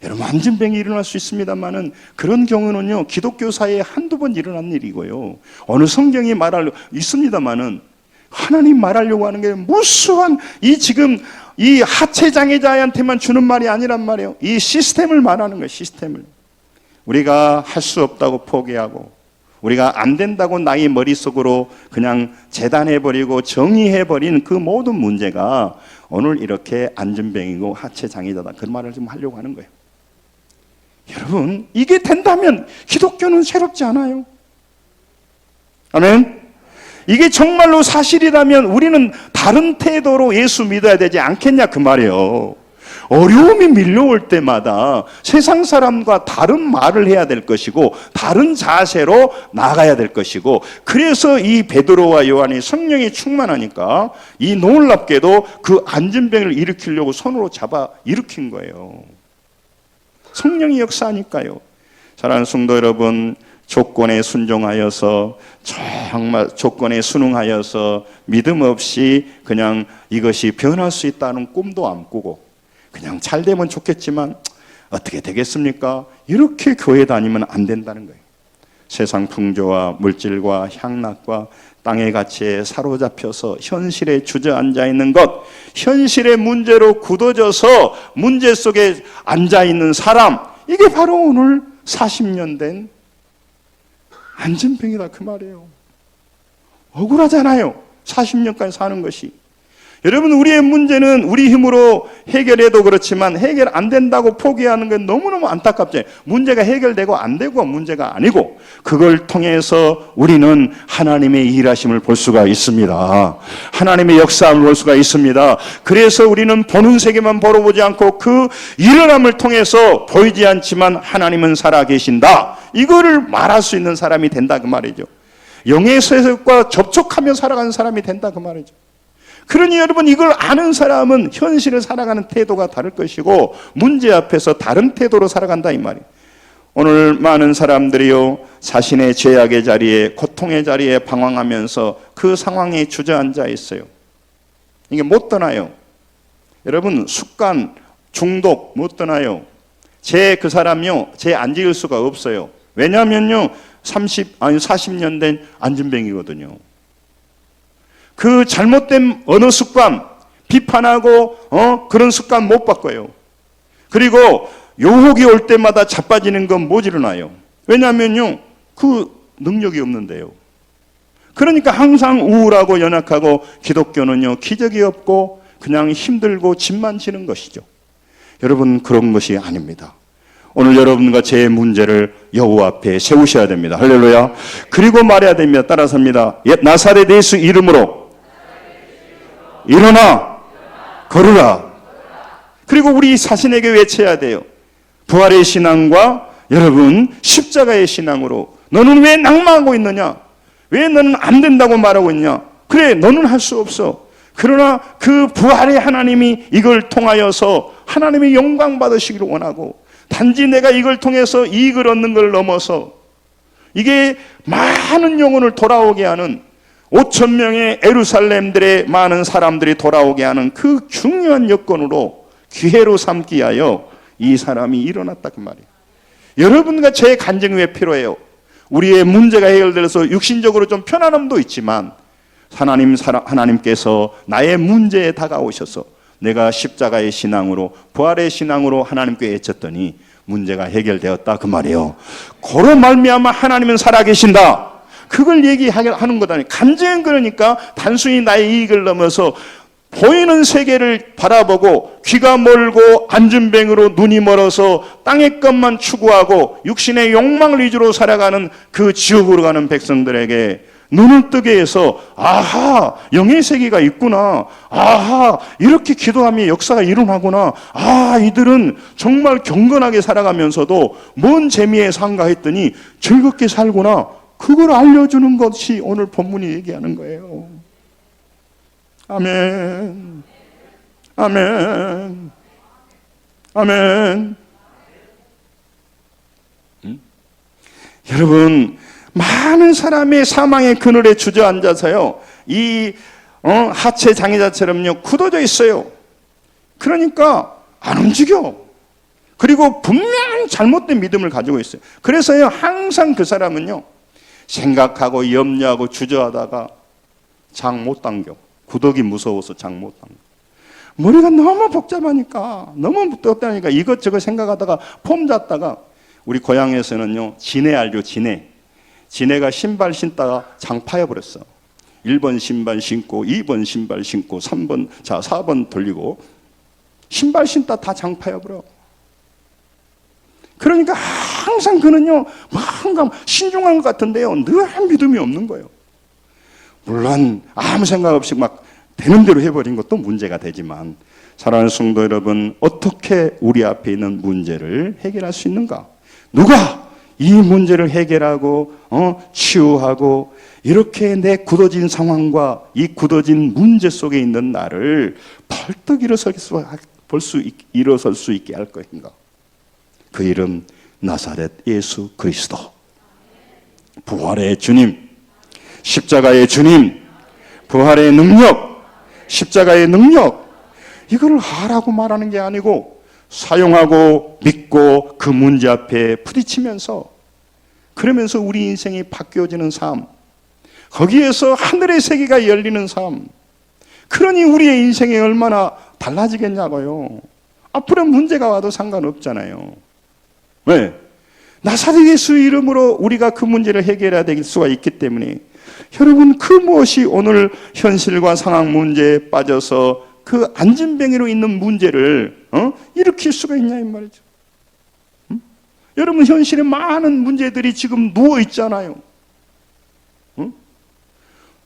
여러분, 안전뱅이 일어날 수 있습니다만은 그런 경우는요, 기독교 사회에 한두 번 일어난 일이고요. 어느 성경이 말할 있습니다만은 하나님 말하려고 하는 게 무수한 지금 이 하체 장애자한테만 주는 말이 아니란 말이에요. 이 시스템을 말하는 거예요. 시스템을. 우리가 할 수 없다고 포기하고 우리가 안 된다고 나의 머릿속으로 그냥 재단해버리고 정의해버린 그 모든 문제가 오늘 이렇게 안전병이고 하체 장애자다. 그 말을 좀 하려고 하는 거예요. 여러분, 이게 된다면 기독교는 새롭지 않아요. 아멘. 이게 정말로 사실이라면 우리는 다른 태도로 예수 믿어야 되지 않겠냐 그 말이에요. 어려움이 밀려올 때마다 세상 사람과 다른 말을 해야 될 것이고 다른 자세로 나가야 될 것이고 그래서 이 베드로와 요한이 성령이 충만하니까 이 놀랍게도 그 안전병을 일으키려고 손으로 잡아 일으킨 거예요. 성령이 역사하니까요. 사랑하는 성도 여러분, 조건에 순종하여서 정말 조건에 순응하여서 믿음 없이 그냥 이것이 변할 수 있다는 꿈도 안 꾸고 그냥 잘 되면 좋겠지만 어떻게 되겠습니까? 이렇게 교회 다니면 안 된다는 거예요. 세상 풍조와 물질과 향락과 땅의 가치에 사로잡혀서 현실에 주저앉아 있는 것, 현실의 문제로 굳어져서 문제 속에 앉아 있는 사람, 이게 바로 오늘 40년 된 안전병이다 그 말이에요. 억울하잖아요. 40년까지 사는 것이. 여러분, 우리의 문제는 우리 힘으로 해결해도 그렇지만 해결 안 된다고 포기하는 건 너무너무 안타깝죠. 문제가 해결되고 안 되고 문제가 아니고 그걸 통해서 우리는 하나님의 일하심을 볼 수가 있습니다. 하나님의 역사함을 볼 수가 있습니다. 그래서 우리는 보는 세계만 바라보지 않고 그 일어남을 통해서 보이지 않지만 하나님은 살아계신다. 이거를 말할 수 있는 사람이 된다 그 말이죠. 영의 세력과 접촉하며 살아가는 사람이 된다 그 말이죠. 그러니 여러분, 이걸 아는 사람은 현실을 살아가는 태도가 다를 것이고 문제 앞에서 다른 태도로 살아간다 이 말이에요. 오늘 많은 사람들이요, 자신의 죄악의 자리에, 고통의 자리에 방황하면서 그 상황에 주저앉아 있어요. 이게 못 떠나요. 여러분, 습관, 중독 못 떠나요. 그 사람이요, 죄 안 지을 수가 없어요. 왜냐하면요, 40년 된 안진뱅이거든요. 그 잘못된 언어 습관, 비판하고 그런 습관 못 바꿔요. 그리고 유혹이 올 때마다 자빠지는 건 못 일어나요. 왜냐하면요, 그 능력이 없는데요. 그러니까 항상 우울하고 연약하고, 기독교는요, 기적이 없고 그냥 힘들고 짐만 지는 것이죠. 여러분, 그런 것이 아닙니다. 오늘 여러분과 제 문제를 여호와 앞에 세우셔야 됩니다. 할렐루야. 그리고 말해야 됩니다. 따라서입니다. 나사렛 예수 이름으로 일어나 걸으라. 그리고 우리 자신에게 외쳐야 돼요. 부활의 신앙과 여러분 십자가의 신앙으로, 너는 왜 낙마하고 있느냐? 왜 너는 안 된다고 말하고 있냐? 그래, 너는 할 수 없어. 그러나 그 부활의 하나님이 이걸 통하여서 하나님의 영광 받으시기를 원하고, 단지 내가 이걸 통해서 이익을 얻는 걸 넘어서 이게 많은 영혼을 돌아오게 하는, 5천 명의 에루살렘들의 많은 사람들이 돌아오게 하는 그 중요한 여건으로, 기회로 삼기 위하여 이 사람이 일어났다 그 말이에요. 여러분과 제 간증이 왜 필요해요? 우리의 문제가 해결돼서 육신적으로 좀 편안함도 있지만 하나님께서 나의 문제에 다가오셔서 내가 십자가의 신앙으로, 부활의 신앙으로 하나님께 외쳤더니 문제가 해결되었다 그 말이에요. 그로 말미암아 하나님은 살아계신다. 그걸 얘기하는 거다. 간증은 그러니까 단순히 나의 이익을 넘어서 보이는 세계를 바라보고, 귀가 멀고 안진뱅으로 눈이 멀어서 땅의 것만 추구하고 육신의 욕망을 위주로 살아가는 그 지옥으로 가는 백성들에게 눈을 뜨게 해서, 아하, 영의 세계가 있구나. 아하, 이렇게 기도하며 역사가 일어나구나. 아, 이들은 정말 경건하게 살아가면서도 뭔 재미에 상가했더니 즐겁게 살구나. 그걸 알려주는 것이 오늘 본문이 얘기하는 거예요. 아멘. 아멘. 아멘. 여러분, 많은 사람의 사망의 그늘에 주저앉아서요, 이 하체 장애자처럼요 굳어져 있어요. 그러니까 안 움직여. 그리고 분명히 잘못된 믿음을 가지고 있어요. 그래서요, 항상 그 사람은요, 생각하고 염려하고 주저하다가 장 못 당겨. 구더기 무서워서 장 못 당겨. 머리가 너무 복잡하니까, 너무 복잡하니까 이것저것 생각하다가 폼 잡다가, 우리 고향에서는요, 지네 알죠? 지네가 신발 신다가 장 파여버렸어. 1번 신발 신고 2번 신발 신고 4번 돌리고 신발 신다 다 장 파여버려. 그러니까 항상 그는요, 뭔가 신중한 것 같은데요, 늘 믿음이 없는 거예요. 물론 아무 생각 없이 막 되는 대로 해버린 것도 문제가 되지만, 사랑하는 성도 여러분, 어떻게 우리 앞에 있는 문제를 해결할 수 있는가? 누가 이 문제를 해결하고 치유하고 이렇게 내 굳어진 상황과 이 굳어진 문제 속에 있는 나를 벌떡 일어설 수 있게 할 것인가? 그 이름 나사렛 예수 그리스도, 부활의 주님, 십자가의 주님, 부활의 능력, 십자가의 능력, 이걸 하라고 말하는 게 아니고 사용하고 믿고 그 문제 앞에 부딪히면서, 그러면서 우리 인생이 바뀌어지는 삶, 거기에서 하늘의 세계가 열리는 삶. 그러니 우리의 인생이 얼마나 달라지겠냐고요. 앞으로 문제가 와도 상관없잖아요. 왜? 나사렛 예수 이름으로 우리가 그 문제를 해결해야 될 수가 있기 때문에. 여러분, 그 무엇이 오늘 현실과 상황 문제에 빠져서 그 안진뱅이로 있는 문제를 일으킬 수가 있냐 이 말이죠. 여러분, 현실에 많은 문제들이 지금 누워 있잖아요.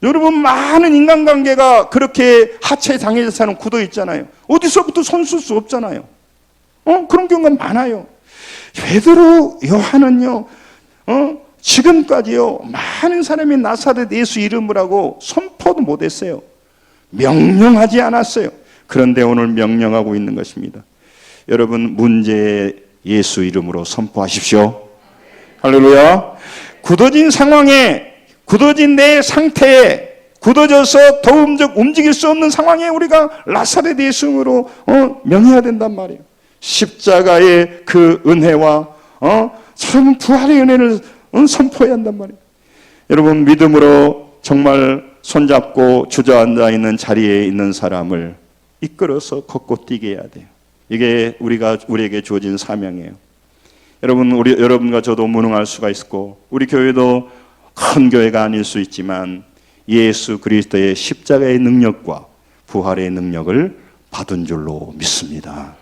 여러분, 많은 인간관계가 그렇게 하체 당해져서는 굳어 있잖아요. 어디서부터 손쓸 수 없잖아요. 그런 경우가 많아요. 베드로, 요한은요, 지금까지요, 많은 사람이 나사렛 예수 이름을 하고 선포도 못했어요. 명령하지 않았어요. 그런데 오늘 명령하고 있는 것입니다. 여러분, 문제 예수 이름으로 선포하십시오. 할렐루야. 굳어진 상황에, 굳어진 내 상태에, 굳어져서 도움적 움직일 수 없는 상황에 우리가 나사렛 예수로 명해야 된단 말이에요. 십자가의 그 은혜와 참 부활의 은혜를 선포해야 한단 말이에요. 여러분, 믿음으로 정말 손잡고 주저앉아 있는 자리에 있는 사람을 이끌어서 걷고 뛰게 해야 돼요. 이게 우리에게 주어진 사명이에요. 여러분, 여러분과 저도 무능할 수가 있고, 우리 교회도 큰 교회가 아닐 수 있지만 예수 그리스도의 십자가의 능력과 부활의 능력을 받은 줄로 믿습니다.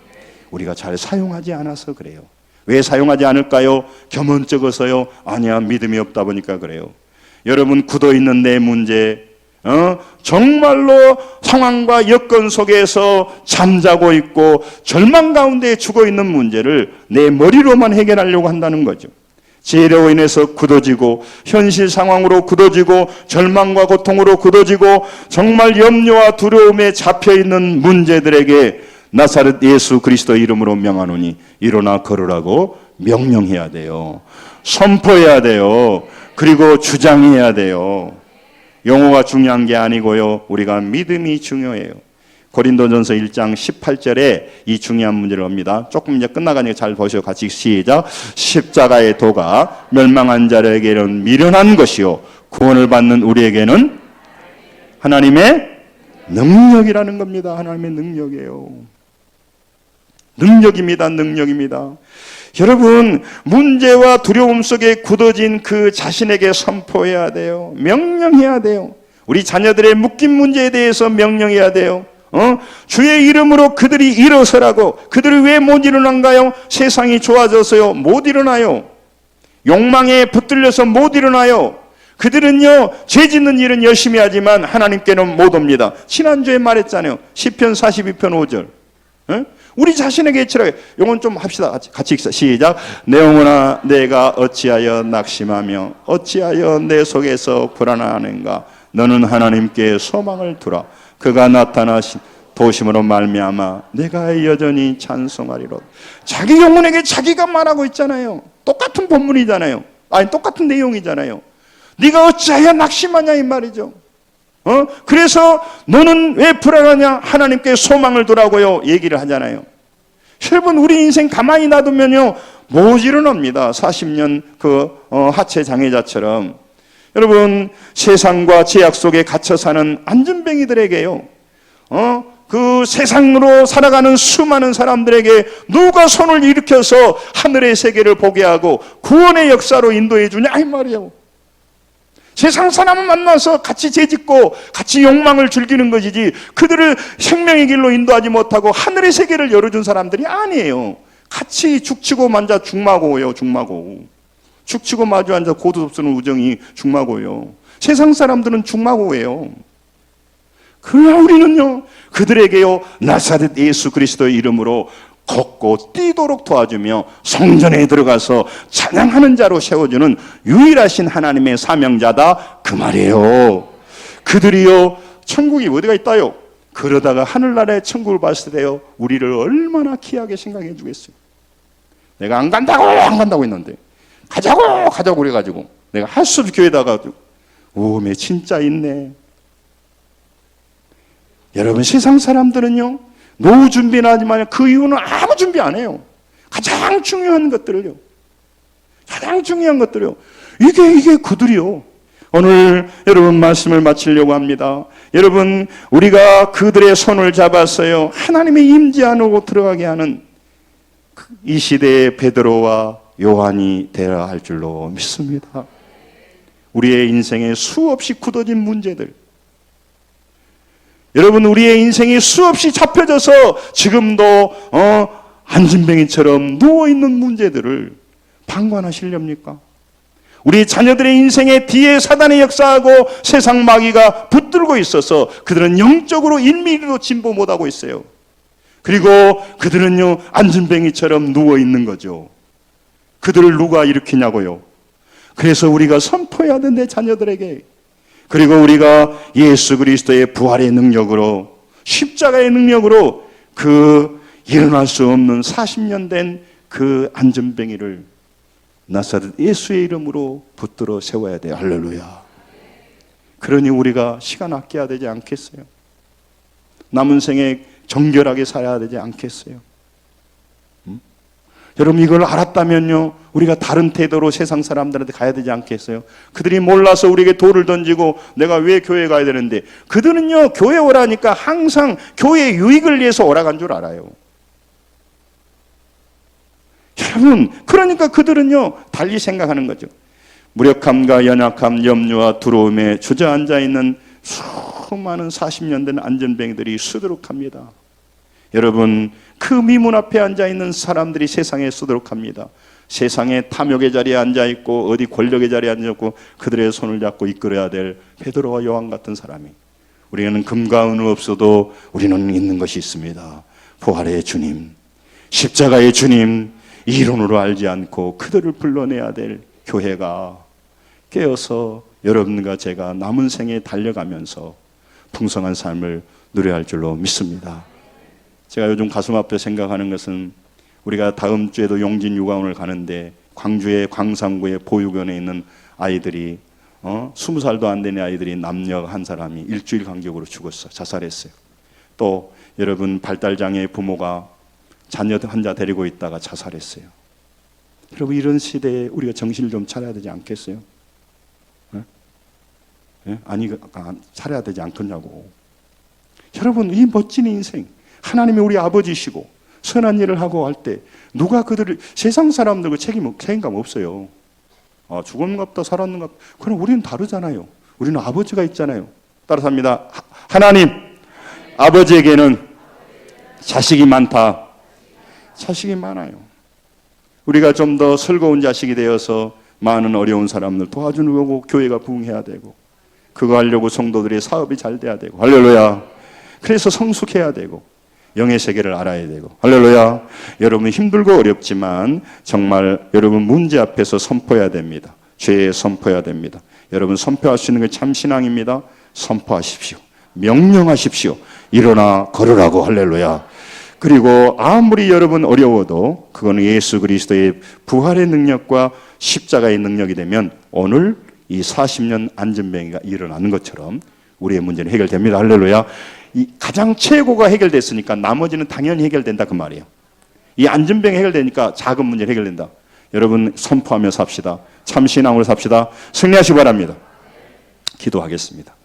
우리가 잘 사용하지 않아서 그래요. 왜 사용하지 않을까요? 겸언쩍어서요? 아니야, 믿음이 없다 보니까 그래요. 여러분, 굳어있는 내 문제, 정말로 상황과 여건 속에서 잠자고 있고 절망 가운데 죽어있는 문제를 내 머리로만 해결하려고 한다는 거죠. 죄로 인해서 굳어지고, 현실 상황으로 굳어지고, 절망과 고통으로 굳어지고, 정말 염려와 두려움에 잡혀있는 문제들에게 나사렛 예수 그리스도 이름으로 명하노니 일어나 걸으라고 명령해야 돼요. 선포해야 돼요. 그리고 주장해야 돼요. 용어가 중요한 게 아니고요, 우리가 믿음이 중요해요. 고린도전서 1장 18절에 이 중요한 문제를 합니다. 조금 이제 끝나가니까 잘 보시고 같이 시작. 십자가의 도가 멸망한 자에게는 미련한 것이요 구원을 받는 우리에게는 하나님의 능력이라는 겁니다. 하나님의 능력이에요. 능력입니다. 능력입니다. 여러분, 문제와 두려움 속에 굳어진 그 자신에게 선포해야 돼요. 명령해야 돼요. 우리 자녀들의 묶인 문제에 대해서 명령해야 돼요. 주의 이름으로 그들이 일어서라고. 그들이 왜 못 일어난가요? 세상이 좋아져서요, 못 일어나요. 욕망에 붙들려서 못 일어나요. 그들은요, 죄 짓는 일은 열심히 하지만 하나님께는 못 옵니다. 지난주에 말했잖아요. 시편 42편 5절. 우리 자신에게 치라게. 이건 좀 합시다. 같이 읽자. 시작. 내 영혼아, 내가 어찌하여 낙심하며 어찌하여 내 속에서 불안하는가. 너는 하나님께 소망을 두라. 그가 나타나신 도심으로 말미암아 내가 여전히 찬송하리로다. 자기 영혼에게 자기가 말하고 있잖아요. 똑같은 본문이잖아요. 아니, 똑같은 내용이잖아요. 네가 어찌하여 낙심하냐 이 말이죠. 그래서 너는 왜 불안하냐? 하나님께 소망을 두라고요 얘기를 하잖아요. 여러분, 우리 인생 가만히 놔두면요 못 일어납니다. 40년 하체 장애자처럼. 여러분, 세상과 제약 속에 갇혀 사는 안전뱅이들에게요, 그 세상으로 살아가는 수많은 사람들에게 누가 손을 일으켜서 하늘의 세계를 보게 하고 구원의 역사로 인도해 주냐 이 말이에요. 세상 사람을 만나서 같이 죄짓고 같이 욕망을 즐기는 것이지, 그들을 생명의 길로 인도하지 못하고 하늘의 세계를 열어준 사람들이 아니에요. 같이 죽치고 만자 죽마고요. 죽마고. 죽치고 마주 앉아 고도 없는 우정이 죽마고요. 세상 사람들은 죽마고예요. 그러나 우리는요, 그들에게요 나사렛 예수 그리스도의 이름으로 걷고 뛰도록 도와주며 성전에 들어가서 찬양하는 자로 세워주는 유일하신 하나님의 사명자다 그 말이에요. 그들이요, 천국이 어디가 있다요? 그러다가 하늘나라의 천국을 봤을 때요, 우리를 얼마나 귀하게 생각해 주겠어요. 내가 안 간다고 했는데 가자고 그래가지고 내가 할 수 없이 교회다가 오메 진짜 있네. 여러분, 세상 사람들은요 노후 준비는 하지만 그 이유는 아무 준비 안 해요. 가장 중요한 것들을요. 이게 그들이요. 오늘 여러분 말씀을 마치려고 합니다. 여러분, 우리가 그들의 손을 잡았어요, 하나님의 임재 안으로 들어가게 하는 이 시대의 베드로와 요한이 되어야 할 줄로 믿습니다. 우리의 인생에 수없이 굳어진 문제들, 여러분 우리의 인생이 수없이 잡혀져서 지금도 안진뱅이처럼 누워있는 문제들을 방관하시렵니까? 우리 자녀들의 인생의 뒤에 사단의 역사하고 세상 마귀가 붙들고 있어서 그들은 영적으로 1mm도 진보 못하고 있어요. 그리고 그들은요 안진뱅이처럼 누워있는 거죠. 그들을 누가 일으키냐고요? 그래서 우리가 선포해야 되는데 자녀들에게, 그리고 우리가 예수 그리스도의 부활의 능력으로, 십자가의 능력으로 그 일어날 수 없는 40년 된 그 안전뱅이를 나사렛 예수의 이름으로 붙들어 세워야 돼요. 할렐루야. 그러니 우리가 시간 아껴야 되지 않겠어요? 남은 생에 정결하게 살아야 되지 않겠어요? 여러분 이걸 알았다면요 우리가 다른 태도로 세상 사람들한테 가야 되지 않겠어요? 그들이 몰라서 우리에게 돌을 던지고 내가 왜 교회 가야 되는데, 그들은요 교회 오라니까 항상 교회의 유익을 위해서 오라간 줄 알아요. 여러분 그러니까 그들은요 달리 생각하는 거죠. 무력함과 연약함, 염려와 두려움에 주저앉아 있는 수많은 40년 된 안전뱅이들이 수두룩합니다. 여러분 그 미문 앞에 앉아있는 사람들이 세상에 수두룩합니다. 세상의 탐욕의 자리에 앉아있고 어디 권력의 자리에 앉아있고 그들의 손을 잡고 이끌어야 될 베드로와 요한 같은 사람이, 우리는 금과 은은 없어도 우리는 있는 것이 있습니다. 부활의 주님, 십자가의 주님, 이론으로 알지 않고 그들을 불러내야 될 교회가 깨어서 여러분과 제가 남은 생에 달려가면서 풍성한 삶을 누려야 할 줄로 믿습니다. 제가 요즘 가슴 아프게 생각하는 것은, 우리가 다음 주에도 용진 유가원을 가는데 광주의 광산구의 보육원에 있는 아이들이 20살도 안 되는 아이들이 남녀 한 사람이 일주일 간격으로 죽었어요. 자살했어요. 또 여러분 발달장애 부모가 자녀 환자 데리고 있다가 자살했어요. 여러분 이런 시대에 우리가 정신을 좀 차려야 되지 않겠어요? 네? 아니 차려야 되지 않겠냐고. 여러분 이 멋진 인생, 하나님이 우리 아버지시고 선한 일을 하고 할 때 누가 그들을, 세상 사람들과 책임감 없어요. 죽었는갑다 살았는갑다. 그럼 우리는 다르잖아요. 우리는 아버지가 있잖아요. 따라서 합니다. 하나님 아버지에게는 자식이 많다. 자식이 많아요. 우리가 좀 더 슬거운 자식이 되어서 많은 어려운 사람들 도와주는 거고, 교회가 부흥해야 되고, 그거 하려고 성도들의 사업이 잘 돼야 되고, 할렐루야. 그래서 성숙해야 되고 영의 세계를 알아야 되고, 할렐루야. 여러분 힘들고 어렵지만 정말 여러분 문제 앞에서 선포해야 됩니다. 죄에 선포해야 됩니다. 여러분 선포할 수 있는 게 참 신앙입니다. 선포하십시오. 명령하십시오. 일어나 걸으라고. 할렐루야. 그리고 아무리 여러분 어려워도 그거는 예수 그리스도의 부활의 능력과 십자가의 능력이 되면 오늘 이 40년 안전뱅이가 일어나는 것처럼 우리의 문제는 해결됩니다. 할렐루야. 이 가장 최고가 해결됐으니까 나머지는 당연히 해결된다 그 말이에요. 이 안전병이 해결되니까 작은 문제는 해결된다. 여러분 선포하며 삽시다. 참 신앙으로 삽시다. 승리하시기 바랍니다. 기도하겠습니다.